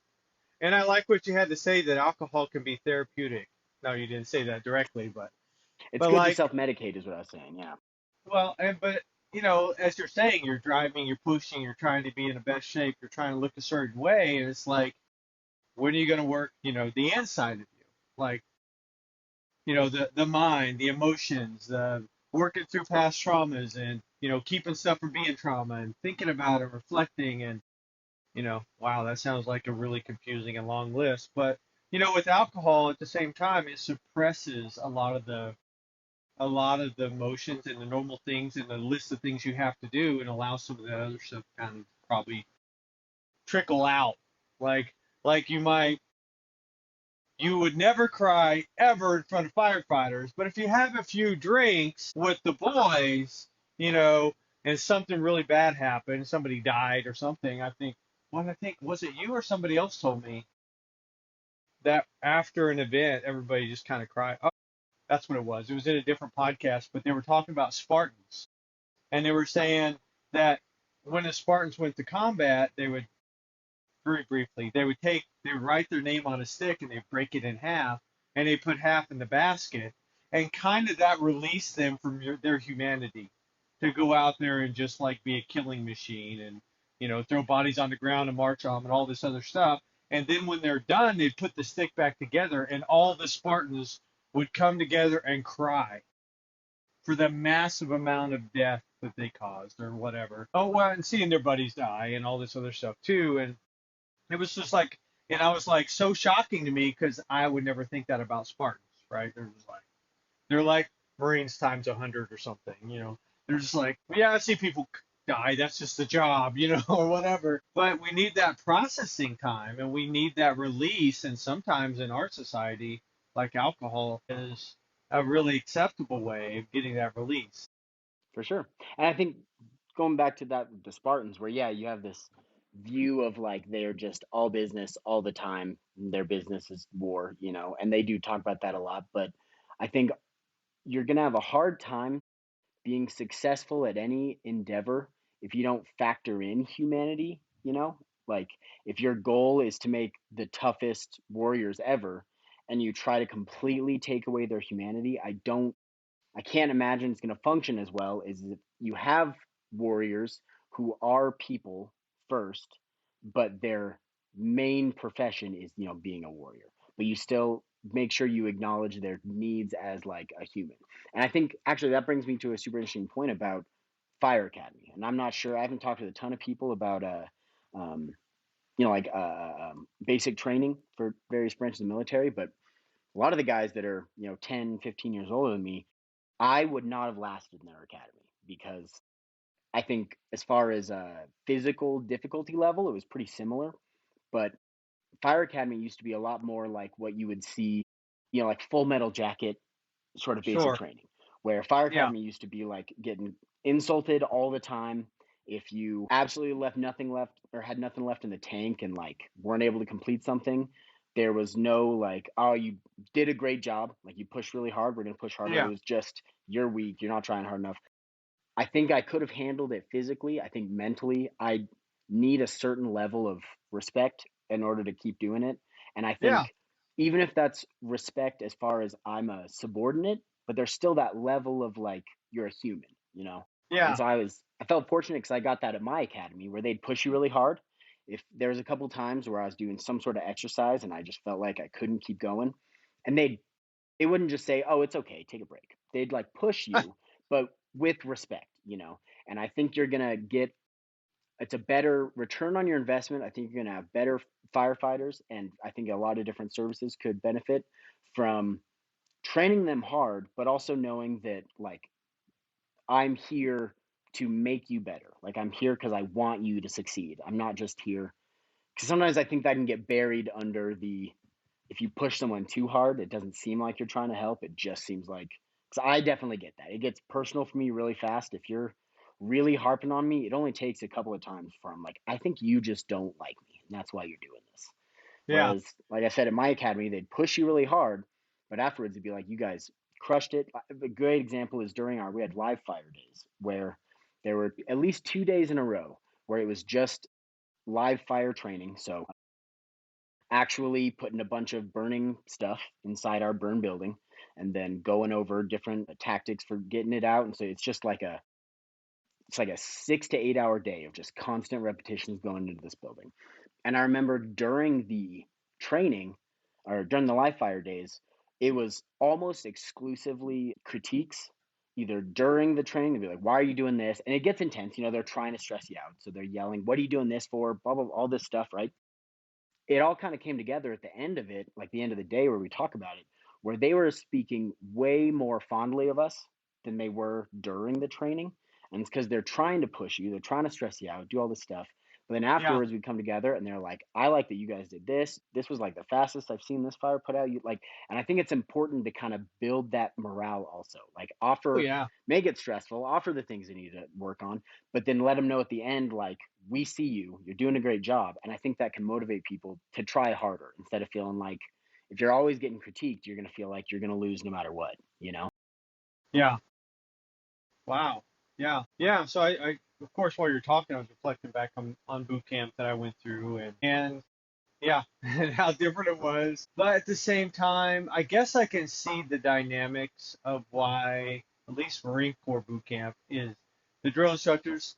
And I like what you had to say that alcohol can be therapeutic. No, you didn't say that directly, It's but good to like, self medicate, is what I was saying. Yeah. well, and but as you're saying, you're driving, you're pushing, you're trying to be in the best shape, you're trying to look a certain way, and it's like, when are you going to work, the inside of you? Like, the mind, the emotions, working through past traumas and, keeping stuff from being trauma and thinking about it, reflecting and, wow, that sounds like a really confusing and long list. But, with alcohol at the same time, it suppresses a lot of the emotions and the normal things and the list of things you have to do and allow some of that other stuff to kind of probably trickle out. Like you would never cry ever in front of firefighters, but if you have a few drinks with the boys, you know, and something really bad happened, somebody died or something, I think was it you or somebody else told me that after an event, everybody just kind of cried. Oh, that's what it was. It was in a different podcast, but they were talking about Spartans, and they were saying that when the Spartans went to combat, they would very briefly. They would write their name on a stick and they break it in half and they put half in the basket. And kind of that released them from their humanity to go out there and just like be a killing machine and, throw bodies on the ground and march on them and all this other stuff. And then when they're done, they'd put the stick back together and all the Spartans would come together and cry for the massive amount of death that they caused or whatever. Oh, well, and seeing their buddies die and all this other stuff too. And it was just like, and I was like, so shocking to me because I would never think that about Spartans, right? They're like Marines times 100 or something, They're just like, well, yeah, I see people die. That's just the job, or whatever. But we need that processing time and we need that release. And sometimes in our society, like alcohol is a really acceptable way of getting that release. For sure. And I think going back to that, the Spartans, where, yeah, you have this view of like they're just all business all the time. Their business is war, and they do talk about that a lot. But I think you're going to have a hard time being successful at any endeavor if you don't factor in humanity. Like, if your goal is to make the toughest warriors ever and you try to completely take away their humanity, I can't imagine it's going to function as well as if you have warriors who are people first, but their main profession is, being a warrior. But you still make sure you acknowledge their needs as like a human. And I think actually that brings me to a super interesting point about Fire Academy. And I'm not sure, I haven't talked to a ton of people about, um, basic training for various branches of the military, but a lot of the guys that are, 10, 15 years older than me, I would not have lasted in their academy because I think as far as physical difficulty level, it was pretty similar. But Fire Academy used to be a lot more like what you would see, like Full Metal Jacket sort of basic Sure. training, where Fire Yeah. Academy used to be like getting insulted all the time. If you absolutely left nothing left or had nothing left in the tank and like weren't able to complete something, there was no like, oh, you did a great job. Like, you pushed really hard. We're going to push harder. It Yeah. was just, you're weak. You're not trying hard enough. I think I could have handled it physically. I think mentally, I need a certain level of respect in order to keep doing it. And I Yeah. think even if that's respect as far as I'm a subordinate, but there's still that level of like you're a human. And Yeah. so I felt fortunate because I got that at my academy where they'd push you really hard. If there was a couple times where I was doing some sort of exercise and I just felt like I couldn't keep going, and they wouldn't just say, "Oh, it's okay, take a break." They'd like push you, but with respect. And I think you're gonna get it's a better return on your investment. I think you're gonna have better firefighters, and I think a lot of different services could benefit from training them hard, but also knowing that like I'm here to make you better. Like, I'm here because I want you to succeed. I'm not just here because sometimes I think that can get buried under the if you push someone too hard, it doesn't seem like you're trying to help. It just seems like, because I definitely get that. It gets personal for me really fast. If you're really harping on me, it only takes a couple of times before I'm like, I think you just don't like me. And that's why you're doing this. Yeah. Whereas, like I said, in my academy, they'd push you really hard, but afterwards, it'd be like, you guys crushed it. A great example is we had live fire days where there were at least 2 days in a row where it was just live fire training. So actually putting a bunch of burning stuff inside our burn building and then going over different tactics for getting it out. And so it's just like a it's like a 6 to 8 hour day of just constant repetitions going into this building. And I remember during the training or during the live fire days, it was almost exclusively critiques. Either during the training, they'd be like, "Why are you doing this?" And it gets intense. They're trying to stress you out, so they're yelling, "What are you doing this for?" Blah blah, all this stuff, right? It all kind of came together at the end of it, like the end of the day where we talk about it, where they were speaking way more fondly of us than they were during the training. And it's because they're trying to push you, they're trying to stress you out, do all this stuff. But then Yeah. afterwards, we come together and they're like, I like that you guys did this. This was like the fastest I've seen this fire put out. You like, and I think it's important to kind of build that morale also. Like, Oh offer, yeah. make it stressful, offer the things they need to work on, but then let them know at the end, like, we see you, you're doing a great job. And I think that can motivate people to try harder instead of feeling like if you're always getting critiqued, you're going to feel like you're going to lose no matter what. Yeah. Wow. Yeah. Yeah. So I of course while you're talking, I was reflecting back on boot camp that I went through and yeah, and how different it was. But at the same time, I guess I can see the dynamics of why at least Marine Corps boot camp is the drill instructors,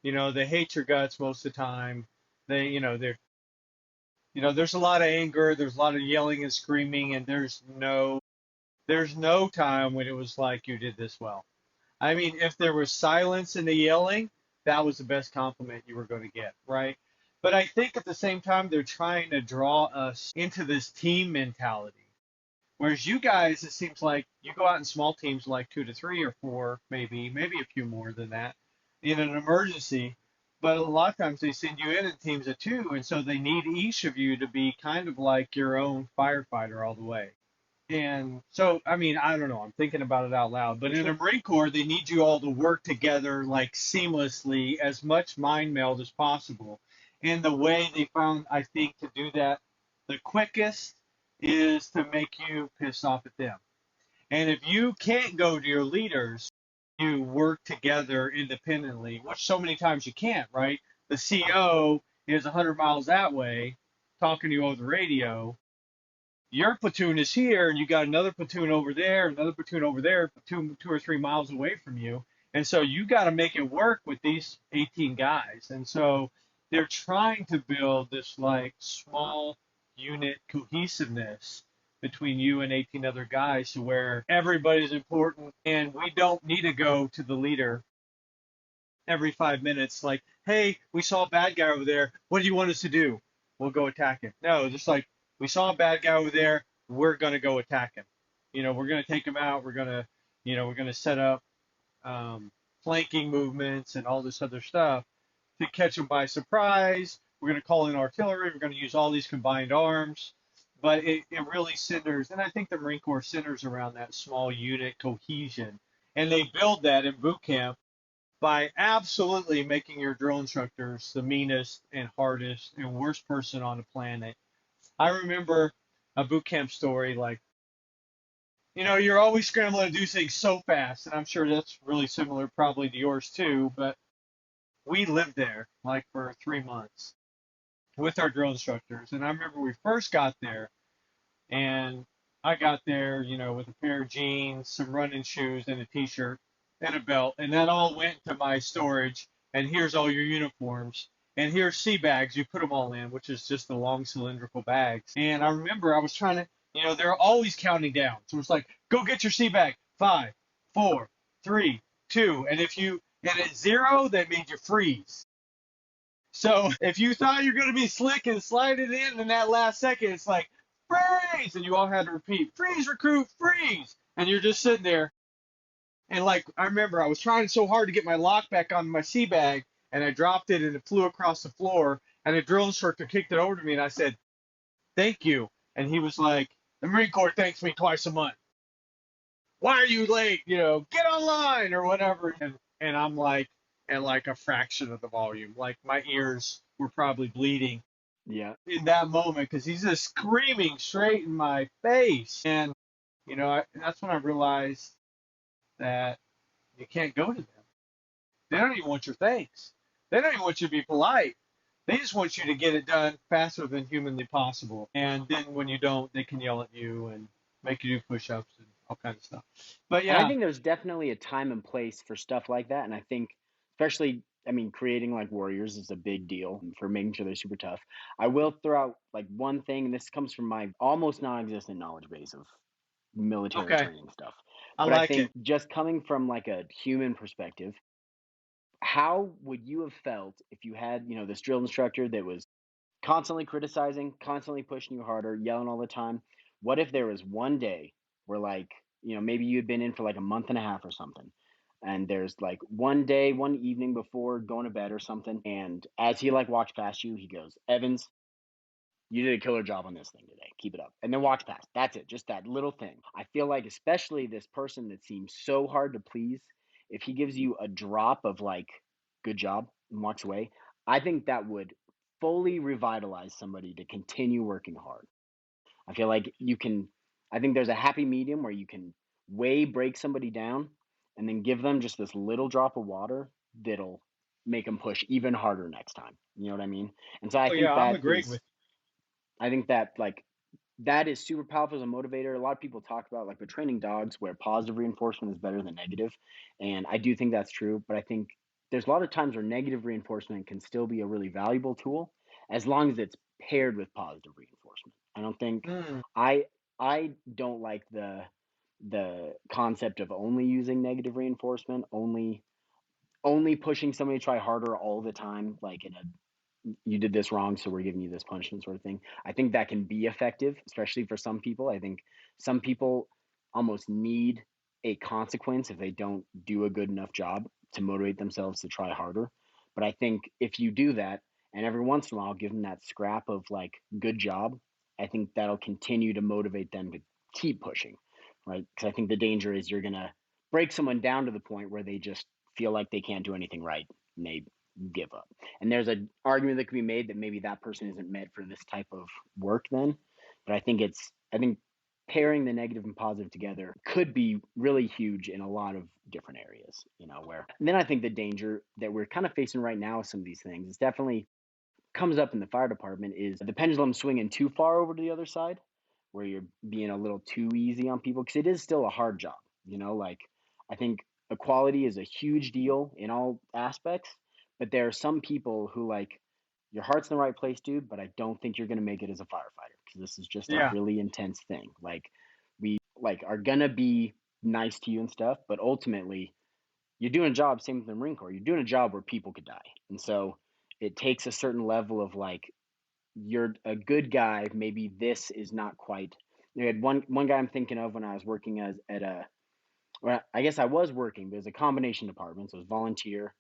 they hate your guts most of the time. They're there's a lot of anger, there's a lot of yelling and screaming, and there's no time when it was like you did this well. I mean, if there was silence in the yelling, that was the best compliment you were going to get, right? But I think at the same time, they're trying to draw us into this team mentality. Whereas you guys, it seems like you go out in small teams, like 2 to 3 or 4, maybe a few more than that, in an emergency. But a lot of times they send you in teams of two, and so they need each of you to be kind of like your own firefighter all the way. And so, I mean, I don't know. I'm thinking about it out loud. But For in sure. a Marine Corps, they need you all to work together like seamlessly, as much mind meld as possible. And the way they found, I think, to do that the quickest is to make you piss off at them. And if you can't go to your leaders, you work together independently, which so many times you can't, right? The CO is 100 miles that way talking to you over the radio, your platoon is here and you got another platoon over there, 2 or 3 miles away from you. And so you got to make it work with these 18 guys. And so they're trying to build this like small unit cohesiveness between you and 18 other guys to where everybody's important and we don't need to go to the leader every 5 minutes like, hey, we saw a bad guy over there. What do you want us to do? We'll go attack him. No, just like we saw a bad guy over there. We're gonna go attack him. We're gonna take him out. We're gonna set up flanking movements and all this other stuff to catch him by surprise. We're gonna call in artillery. We're gonna use all these combined arms. But it really centers, and I think the Marine Corps centers around that small unit cohesion. And they build that in boot camp by absolutely making your drill instructors the meanest and hardest and worst person on the planet. I remember a boot camp story like, you're always scrambling to do things so fast, and I'm sure that's really similar probably to yours too, but we lived there like for 3 months with our drill instructors. And I remember we first got there and I got there, with a pair of jeans, some running shoes, and a t-shirt and a belt, and that all went to my storage. And here's all your uniforms, and here's sea bags. You put them all in, which is just the long cylindrical bags. And I remember I was trying to, they're always counting down, so it's like, go get your sea bag. 5, 4, 3, 2, and at 0, that means you freeze. So if you thought you're going to be slick and slide it in that last second, it's like, freeze! And you all had to repeat, freeze, recruit, freeze! And you're just sitting there. And like, I remember I was trying so hard to get my lock back on my sea bag, and I dropped it and it flew across the floor. And a drill instructor kicked it over to me, and I said, thank you. And he was like, the Marine Corps thanks me twice a month. Why are you late? Get online or whatever. And I'm like, at like a fraction of the volume. Like my ears were probably bleeding Yeah. in that moment because he's just screaming straight in my face. And, that's when I realized that you can't go to them. They don't even want your thanks. They don't even want you to be polite. They just want you to get it done faster than humanly possible. And then when you don't, they can yell at you and make you do push ups and all kinds of stuff. But And I yeah, think there's definitely a time and place for stuff like that. And I think, especially, I mean, creating like warriors is a big deal for making sure they're super tough. I will throw out like one thing, and this comes from my almost non-existent knowledge base of military Okay. training stuff. I But I like think it. just coming from like a human perspective, how would you have felt if you had, this drill instructor that was constantly criticizing, constantly pushing you harder, yelling all the time? What if there was one day where, like, maybe you had been in for like a month and a half or something, and there's like one day, one evening before going to bed or something, and as he like walks past you, he goes, "Evans, you did a killer job on this thing today. Keep it up." And then walks past. That's it. Just that little thing. I feel like, especially this person that seems so hard to please, if he gives you a drop of like, "good job," and walks away, I think that would fully revitalize somebody to continue working hard. I feel like I think there's a happy medium where you can way break somebody down and then give them just this little drop of water that'll make them push even harder next time. You know what I mean? And so Oh yeah, I'm agreeing with I think that like that is super powerful as a motivator. A lot of people talk about like the training dogs where positive reinforcement is better than negative, and I do think that's true. But I think there's a lot of times where negative reinforcement can still be a really valuable tool as long as it's paired with positive reinforcement. I don't think you. I I don't like the concept of only using negative reinforcement, only pushing somebody to try harder all the time, like in a "you did this wrong, so we're giving you this punishment" sort of thing. I think that can be effective, especially for some people. I think some people almost need a consequence if they don't do a good enough job to motivate themselves to try harder. But I think if you do that, and every once in a while give them that scrap of like "good job," I think that'll continue to motivate them to keep pushing, right? Because I think the danger is you're gonna break someone down to the point where they just feel like they can't do anything right and they give up. And there's an argument that could be made that maybe that person isn't meant for this type of work then. But I think pairing the negative and positive together could be really huge in a lot of different areas, where and then I think the danger that we're kind of facing right now with some of these things is definitely comes up in the fire department is the pendulum swinging too far over to the other side, where you're being a little too easy on people because it is still a hard job. Like I think equality is a huge deal in all aspects, but there are some people who like your heart's in the right place, dude, but I don't think you're gonna make it as a firefighter because this is just a Yeah. really intense thing. Like we like are gonna be nice to you and stuff, but ultimately you're doing a job, same with the Marine Corps, you're doing a job where people could die. And so it takes a certain level of like, you're a good guy. Maybe this is not quite. You had one guy I'm thinking of when I was working as at a. Well, I guess I was working, but it was a combination department. So it was volunteer,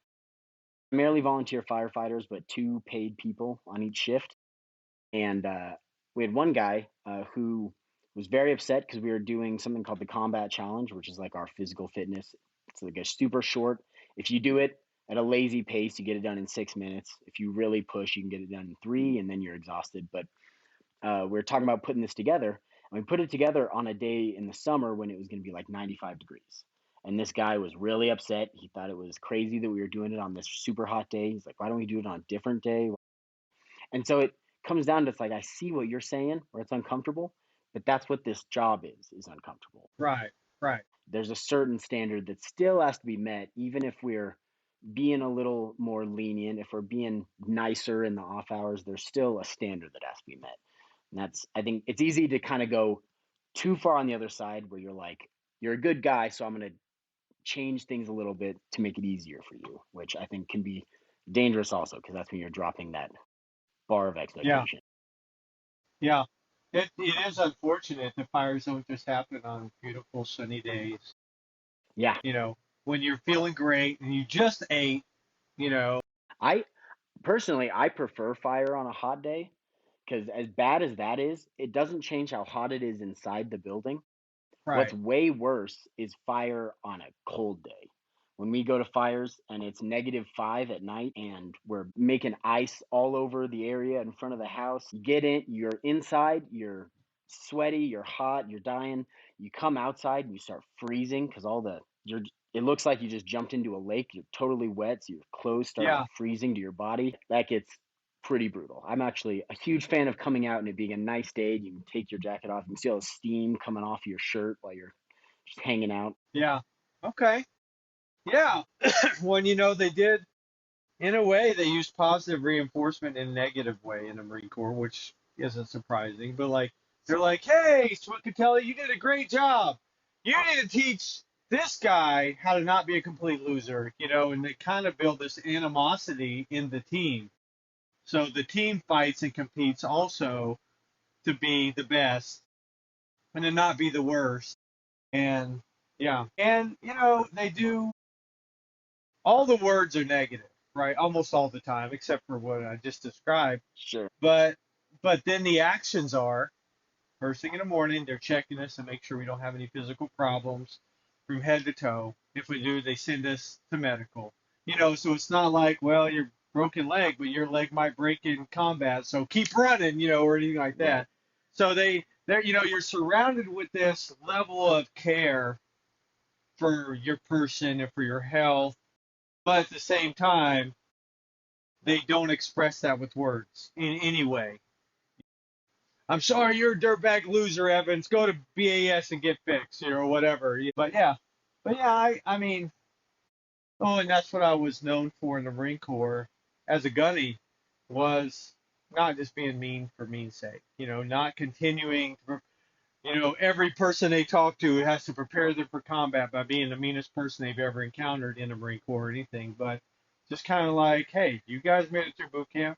primarily volunteer firefighters, but two paid people on each shift. And we had one guy who was very upset because we were doing something called the combat challenge, which is like our physical fitness. It's like a super short. If you do it at a lazy pace, you get it done in 6 minutes. If you really push, you can get it done in three, and then you're exhausted. But we were talking about putting this together, and we put it together on a day in the summer when it was going to be like 95 degrees. And this guy was really upset. He thought it was crazy that we were doing it on this super hot day. He's like, "Why don't we do it on a different day?" And so it comes down to, it's like, I see what you're saying, where it's uncomfortable, but that's what this job is uncomfortable. Right. Right. There's a certain standard that still has to be met, even if we're being a little more lenient, if we're being nicer in the off hours, there's still a standard that has to be met. And I think it's easy to kind of go too far on the other side where you're like, "you're a good guy, so I'm going to change things a little bit to make it easier for you," which I think can be dangerous also, because that's when you're dropping that bar of Yeah. expectation. Yeah. It is unfortunate that fires don't just happen on beautiful sunny days. Yeah. You know, when you're feeling great and you just ate, you know. I personally, I prefer fire on a hot day because as bad as that is, it doesn't change how hot it is inside the building. What's Right. way worse is fire on a cold day. When we go to fires and it's -5 at night and we're making ice all over the area in front of the house, you get in, you're inside, you're sweaty, you're hot, you're dying. You come outside and you start freezing because it looks like you just jumped into a lake. You're totally wet, so your clothes start like Yeah. freezing to your body. That gets pretty brutal. I'm actually a huge fan of coming out and it being a nice day. You can take your jacket off, you can see all the steam coming off your shirt while you're just hanging out. Yeah. Okay. Yeah. When they did. in a way, they use positive reinforcement in a negative way in the Marine Corps, which isn't surprising. But like, they're like, "Hey, Swicatelli, you did a great job. You need to teach this guy how to not be a complete loser," and they kind of build this animosity in the team. So the team fights and competes also to be the best and to not be the worst. And yeah, and they do all the words are negative, right? Almost all the time, except for what I just described. Sure. But then the actions are first thing in the morning, they're checking us and make sure we don't have any physical problems from head to toe. If we do, they send us to medical. So it's not like, well, your broken leg, but your leg might break in combat, so keep running, or anything like Right. that. So they're, you're surrounded with this level of care for your person and for your health, but at the same time, they don't express that with words in any way. I'm sorry you're a dirtbag loser, Evans. Go to BAS and get fixed, or whatever. But yeah, I mean, oh, and that's what I was known for in the Marine Corps as a gunny was not just being mean for mean's sake. Not continuing. Every person they talk to has to prepare them for combat by being the meanest person they've ever encountered in the Marine Corps or anything. But just kind of like, hey, you guys made it through boot camp.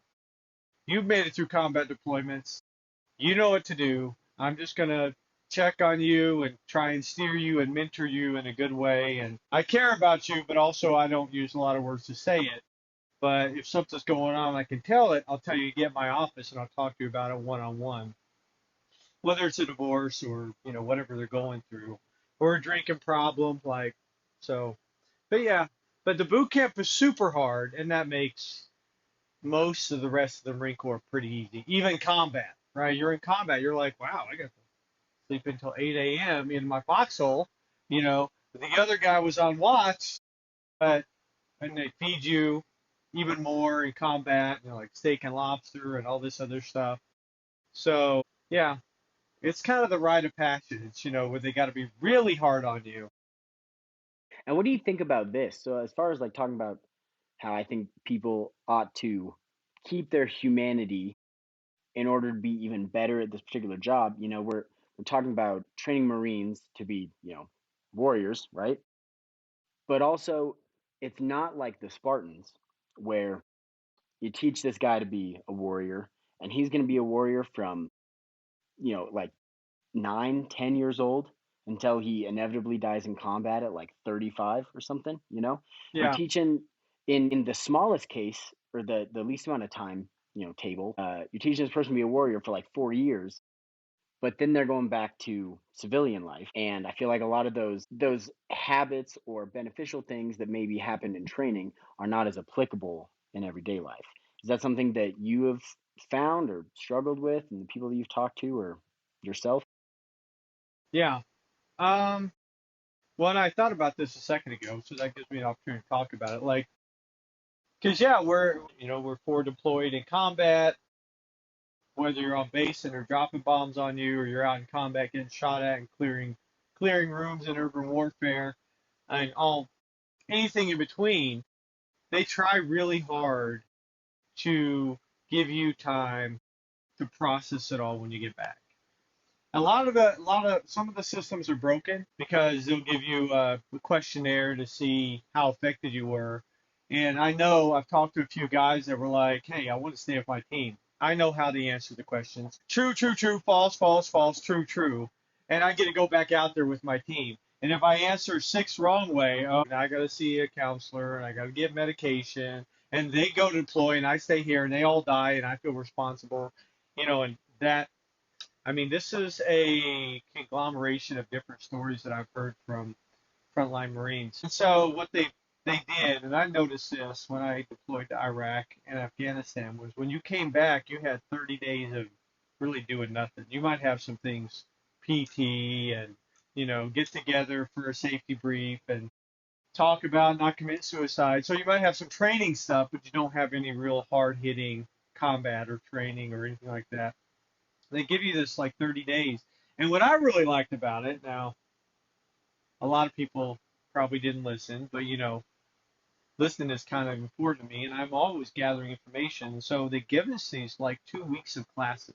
You've made it through combat deployments. You know what to do. I'm just going to check on you and try and steer you and mentor you in a good way. And I care about you, but also I don't use a lot of words to say it. But if something's going on, I can tell it. I'll tell you to get in my office and I'll talk to you about it one on one, whether it's a divorce or whatever they're going through, or a drinking problem, like so. But yeah, but the boot camp is super hard, and that makes most of the rest of the Marine Corps pretty easy. Even combat, right? You're in combat, you're like, wow, I got to sleep until 8 a.m. in my foxhole. The other guy was on watch, but and they feed you even more in combat, like steak and lobster and all this other stuff. So yeah, it's kind of the rite of passage, where they got to be really hard on you. And what do you think about this? So, as far as like talking about how I think people ought to keep their humanity in order to be even better at this particular job, we're talking about training Marines to be, warriors, right? But also, it's not like the Spartans where you teach this guy to be a warrior and he's going to be a warrior from, like 9, 10 years old until he inevitably dies in combat at like 35 or something. You're Yeah, teaching in the smallest case or the least amount of time, table. You're teaching this person to be a warrior for like 4 years, but then they're going back to civilian life. And I feel like a lot of those habits or beneficial things that maybe happened in training are not as applicable in everyday life. Is that something that you have found or struggled with and the people that you've talked to or yourself? yeah. Um, well, and I thought about this a second ago, so that gives me an opportunity to talk about it. Like, because yeah, we're forward deployed in combat, whether you're on base and they're dropping bombs on you, or you're out in combat getting shot at and clearing rooms in urban warfare, and all anything in between. They try really hard to give you time to process it all when you get back. Some of the systems are broken because they'll give you a questionnaire to see how affected you were. And I know I've talked to a few guys that were like, "Hey, I want to stay with my team. I know how to answer the questions. True, true, true, false, false, false, true, true." And I get to go back out there with my team. And if I answer six wrong way, oh, I got to see a counselor and I got to get medication. And they go to deploy and I stay here and they all die and I feel responsible, and that I mean, this is a conglomeration of different stories that I've heard from frontline Marines. And so what they did, and I noticed this when I deployed to Iraq and Afghanistan, was when you came back, you had 30 days of really doing nothing. You might have some things, PT, and get together for a safety brief and talk about not commit suicide. So you might have some training stuff, but you don't have any real hard hitting combat or training or anything like that. They give you this like 30 days. And what I really liked about it, now, a lot of people probably didn't listen, but listening is kind of important to me, and I'm always gathering information. So they give us these like 2 weeks of classes,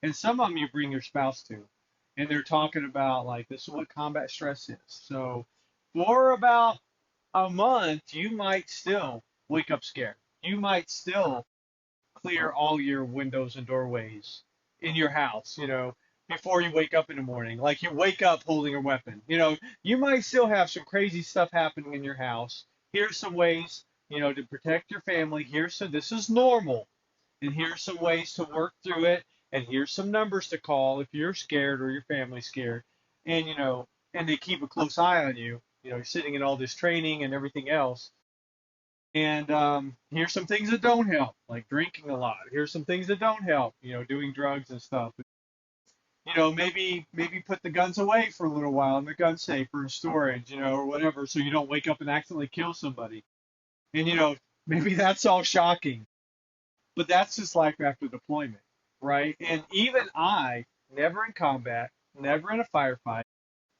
and some of them you bring your spouse to, and they're talking about like this is what combat stress is. So for about a month, you might still wake up scared. You might still clear all your windows and doorways in your house, before you wake up in the morning. Like you wake up holding a weapon. You might still have some crazy stuff happening in your house. Here's some ways, to protect your family. This is normal. And here's some ways to work through it. And here's some numbers to call if you're scared or your family's scared. And, and they keep a close eye on you. You're sitting in all this training and everything else. And here's some things that don't help, like drinking a lot. Here's some things that don't help, doing drugs and stuff. Maybe put the guns away for a little while in the gun safe or in storage, or whatever, so you don't wake up and accidentally kill somebody. And maybe that's all shocking, but that's just life after deployment, right? And even I, never in combat, never in a firefight.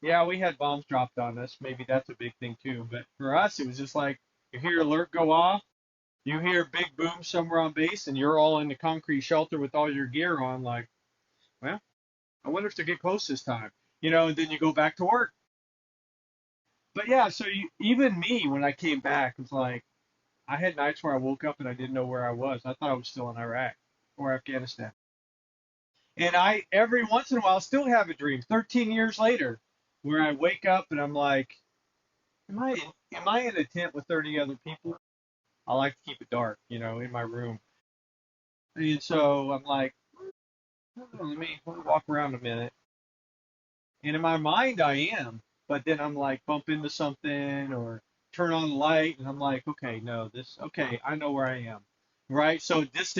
Yeah, we had bombs dropped on us. Maybe that's a big thing too. But for us, it was just like you hear alert go off, you hear big boom somewhere on base, and you're all in the concrete shelter with all your gear on. Like, well, I wonder if they get close this time, and then you go back to work. But yeah, so even me, when I came back, was like, I had nights where I woke up and I didn't know where I was. I thought I was still in Iraq or Afghanistan. And I, every once in a while, still have a dream, 13 years later, where I wake up and I'm like, am I in a tent with 30 other people? I like to keep it dark, in my room. And so I'm like, let me walk around a minute. And in my mind, I am, but then I'm like bump into something or turn on the light, and I'm like, okay, no, okay, I know where I am, right? So this,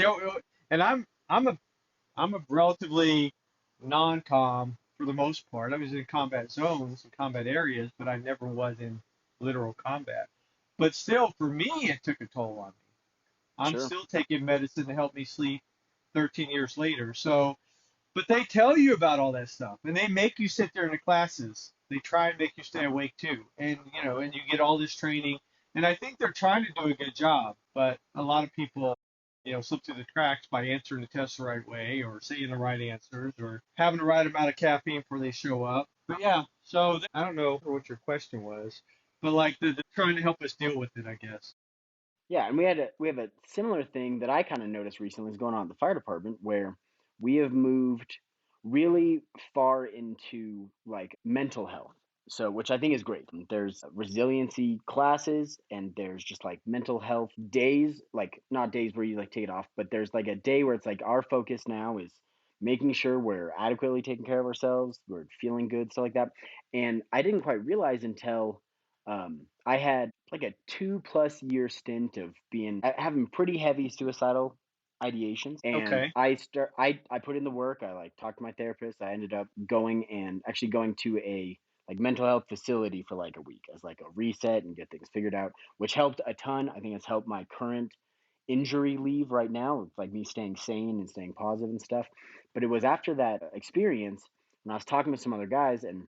and I'm a relatively non-com for the most part. I was in combat zones and combat areas, but I never was in literal combat. But still, for me, it took a toll on me. I'm Sure. still taking medicine to help me sleep 13 years later. So, but they tell you about all that stuff, and they make you sit there in the classes. They try and make you stay awake too, and and you get all this training. And I think they're trying to do a good job, but a lot of people, slip through the cracks by answering the test the right way, or saying the right answers, or having the right amount of caffeine before they show up. But yeah, so I don't know what your question was, but like they're trying to help us deal with it, I guess. Yeah, and we have a similar thing that I kind of noticed recently is going on at the fire department where we have moved really far into like mental health. So, which I think is great. There's resiliency classes and there's just like mental health days, like not days where you like take it off, but there's like a day where it's like our focus now is making sure we're adequately taking care of ourselves, we're feeling good, stuff like that. And I didn't quite realize until I had like a 2+ year stint of having pretty heavy suicidal ideations, and Okay. I put in the work. I like talked to my therapist. I ended up going to a like mental health facility for like a week as like a reset and get things figured out, which helped a ton. I think it's helped my current injury leave right now. It's like me staying sane and staying positive and stuff. But it was after that experience, and I was talking to some other guys, and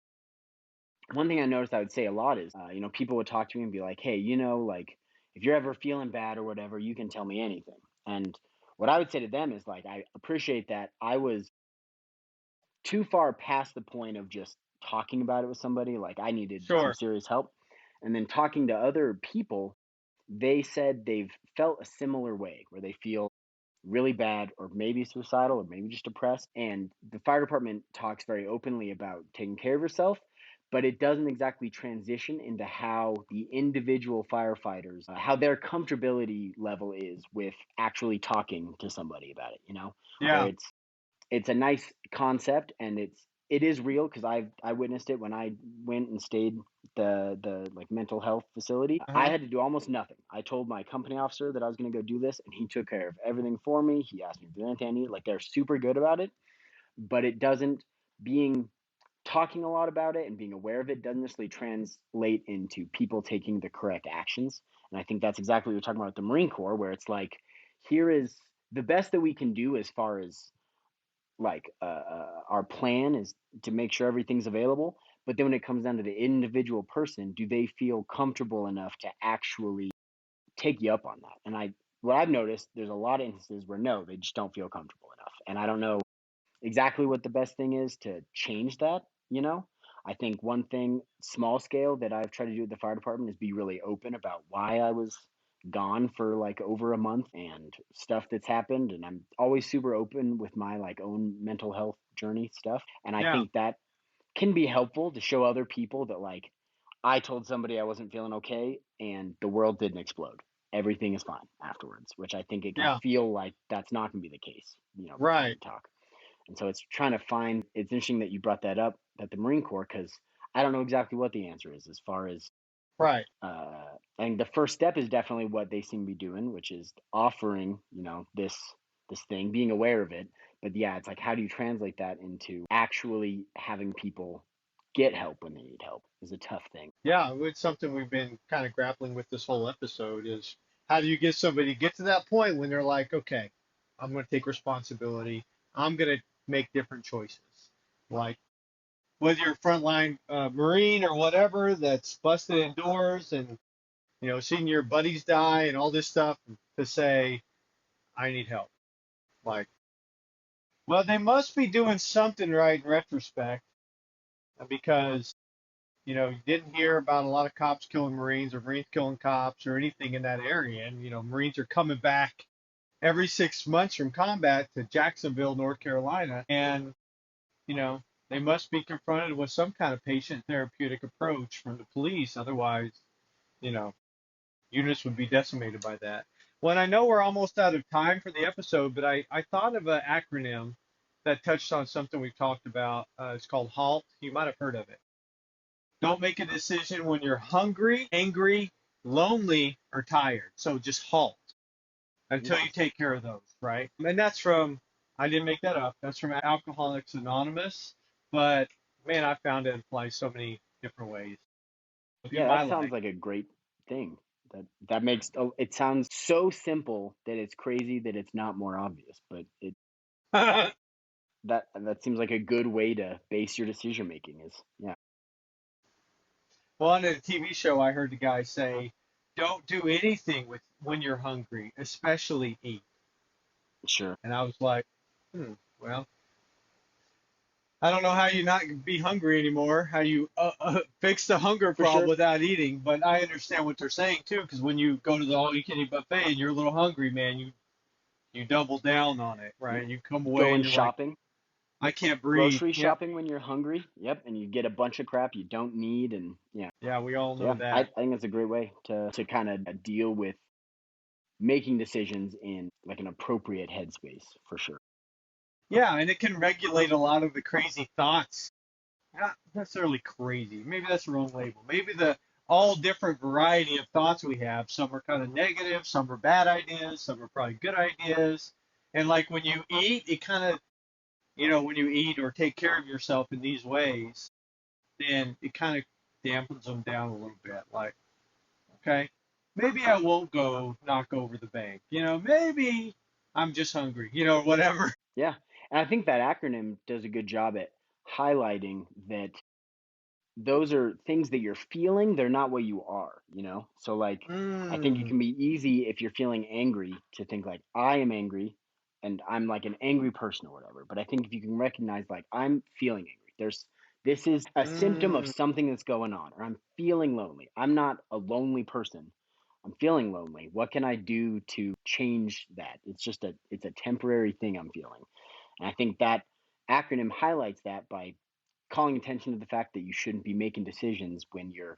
one thing I noticed I would say a lot is, people would talk to me and be like, hey, like if you're ever feeling bad or whatever, you can tell me anything. And what I would say to them is like, I appreciate that I was too far past the point of just talking about it with somebody. Like I needed some Sure. serious help. And then talking to other people, they said they've felt a similar way where they feel really bad or maybe suicidal or maybe just depressed. And the fire department talks very openly about taking care of yourself, but it doesn't exactly transition into how the individual firefighters, how their comfortability level is with actually talking to somebody about it, where Yeah. it's a nice concept and it is real because I witnessed it when I went and stayed the like mental health facility. I Uh-huh. had to do almost nothing. I told my company officer that I was going to go do this, and he took care of everything for me. He asked me if there's anything I needed. Like they're super good about it, but it doesn't being talking a lot about it and being aware of it doesn't necessarily translate into people taking the correct actions. And I think that's exactly what you're talking about with the Marine Corps, where it's like here is the best that we can do as far as like our plan is to make sure everything's available, but then when it comes down to the individual person, do they feel comfortable enough to actually take you up on that. And what I've noticed, there's a lot of instances where no, they just don't feel comfortable enough. And I don't know exactly what the best thing is to change that, you know? I think one thing, small scale, that I've tried to do at the fire department is be really open about why I was gone for like over a month and stuff that's happened. And I'm always super open with my like own mental health journey stuff. And I Yeah. think that can be helpful to show other people that like I told somebody I wasn't feeling okay and the world didn't explode. Everything is fine afterwards, which I think it can Yeah. feel like that's not going to be the case, before Right. you talk. And so it's trying to find, it's interesting that you brought that up at the Marine Corps, because I don't know exactly what the answer is as far as, Right. and the first step is definitely what they seem to be doing, which is offering, this thing, being aware of it. But yeah, it's like, how do you translate that into actually having people get help when they need help is a tough thing. Yeah. It's something we've been kind of grappling with this whole episode is how do you get somebody to get to that point when they're like, okay, I'm going to take responsibility. I'm going to make different choices. Like whether you're a frontline Marine or whatever that's busted indoors and, seeing your buddies die and all this stuff to say, I need help. Like, well, they must be doing something right in retrospect because, you didn't hear about a lot of cops killing Marines or Marines killing cops or anything in that area. And, Marines are coming back every 6 months from combat to Jacksonville, North Carolina. And, you know, they must be confronted with some kind of patient therapeutic approach from the police. Otherwise, you know, units would be decimated by that. Well, and I know we're almost out of time for the episode, but I thought of an acronym that touched on something we've talked about. It's called HALT. You might have heard of it. Don't make a decision when you're hungry, angry, lonely, or tired. So just halt until Yeah. you take care of those, right? And that's from, I didn't make that up. That's from Alcoholics Anonymous. But man, I found it applies so many different ways in Yeah, my that sounds life. like a great thing. That makes it sounds so simple that it's crazy that it's not more obvious, but that seems like a good way to base your decision making is, yeah. Well, on a TV show, I heard the guy say, "Don't do anything with when you're hungry, especially eat." Sure. And I was like, well, I don't know how you not be hungry anymore, how you fix the hunger For problem sure. without eating. But I understand what they're saying too, because when you go to the all-you-can-eat buffet and you're a little hungry, man, you double down on it, right? You come away Going and you're like, shopping, I can't breathe. grocery Yep. shopping when you're hungry. Yep, and you get a bunch of crap you don't need, and yeah. Yeah, we all So know yeah, I that. think that's a great way to kind of deal with making decisions in like an appropriate headspace for sure. Yeah, and it can regulate a lot of the crazy thoughts. Not necessarily crazy. Maybe that's the wrong label. Maybe the all different variety of thoughts we have. Some are kind of negative, some are bad ideas, some are probably good ideas. And like when you eat, it kind of, when you eat or take care of yourself in these ways, then it kind of dampens them down a little bit. Like, okay, maybe I won't go knock over the bank. Maybe I'm just hungry, whatever. Yeah, and I think that acronym does a good job at highlighting that those are things that you're feeling, they're not what you are. So like I think it Mm, can be easy if you're feeling angry to think like I am angry and I'm like an angry person or whatever. But I think if you can recognize like I'm feeling angry, this is a symptom of mm, something that's going on, or I'm feeling lonely. I'm not a lonely person. I'm feeling lonely. What can I do to change that? It's a temporary thing I'm feeling. And I think that acronym highlights that by calling attention to the fact that you shouldn't be making decisions when you're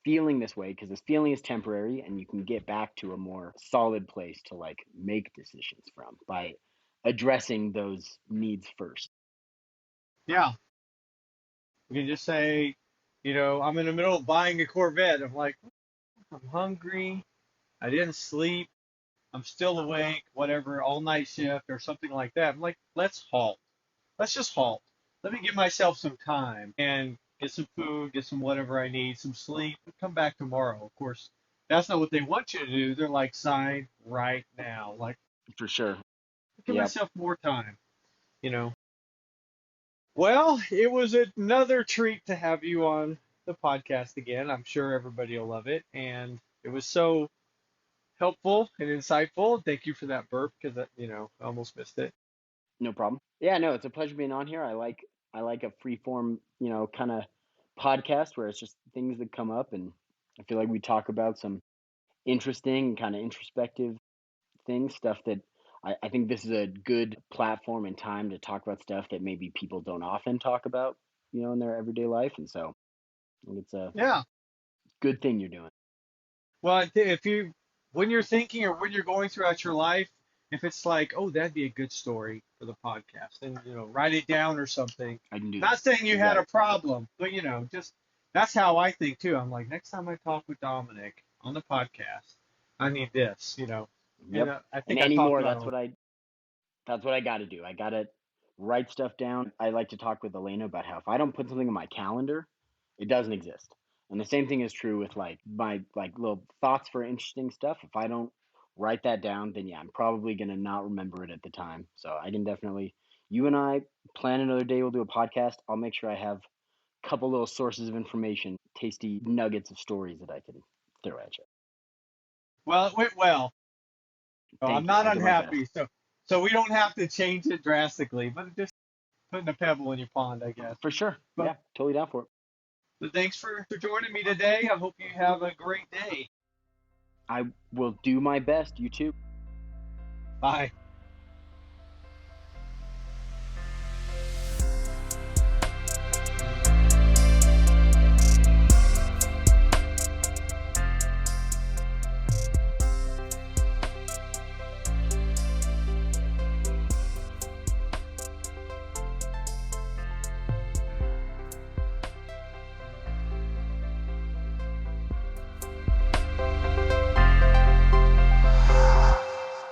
feeling this way, because this feeling is temporary and you can get back to a more solid place to like make decisions from by addressing those needs first. yeah. You can just say, I'm in the middle of buying a Corvette. I'm like, I'm hungry. I didn't sleep. I'm still awake, whatever, all night shift or something like that. I'm like, let's halt. Let's just halt. Let me give myself some time and get some food, get some whatever I need, some sleep, and come back tomorrow. Of course, that's not what they want you to do. They're like, sign right now. Like, For sure. give Yep. myself more time, you know. Well, it was another treat to have you on the podcast again. I'm sure everybody will love it. And it was so helpful and insightful. Thank you for that burp because I almost missed it. No problem. Yeah, no, it's a pleasure being on here. I like a free form, kind of podcast where it's just things that come up, and I feel like we talk about some interesting, kind of introspective things, stuff that I think this is a good platform and time to talk about stuff that maybe people don't often talk about, in their everyday life. And so I think it's a Yeah. good thing you're doing. Well, if you, when you're thinking or when you're going throughout your life, if it's like, oh, that'd be a good story for the podcast, then write it down or something. I can do that. Not saying you You had got a it. problem, but just that's how I think too. I'm like, next time I talk with Dominic on the podcast, I need this. And Yep. I And think I talked anymore, about it. that's what I got to do. I got to write stuff down. I like to talk with Elena about how if I don't put something in my calendar, it doesn't exist. And the same thing is true with like my like little thoughts for interesting stuff. If I don't write that down, then yeah, I'm probably going to not remember it at the time. So I can definitely, you and I plan another day. We'll do a podcast. I'll make sure I have a couple little sources of information, tasty nuggets of stories that I can throw at you. Well, it went well. So I'm Thank you. not I'll do my best. unhappy. So we don't have to change it drastically, but just putting a pebble in your pond, I guess. For sure. But, Yeah, totally down for it. but thanks for joining me today. I hope you have a great day. I will do my best. You too. Bye.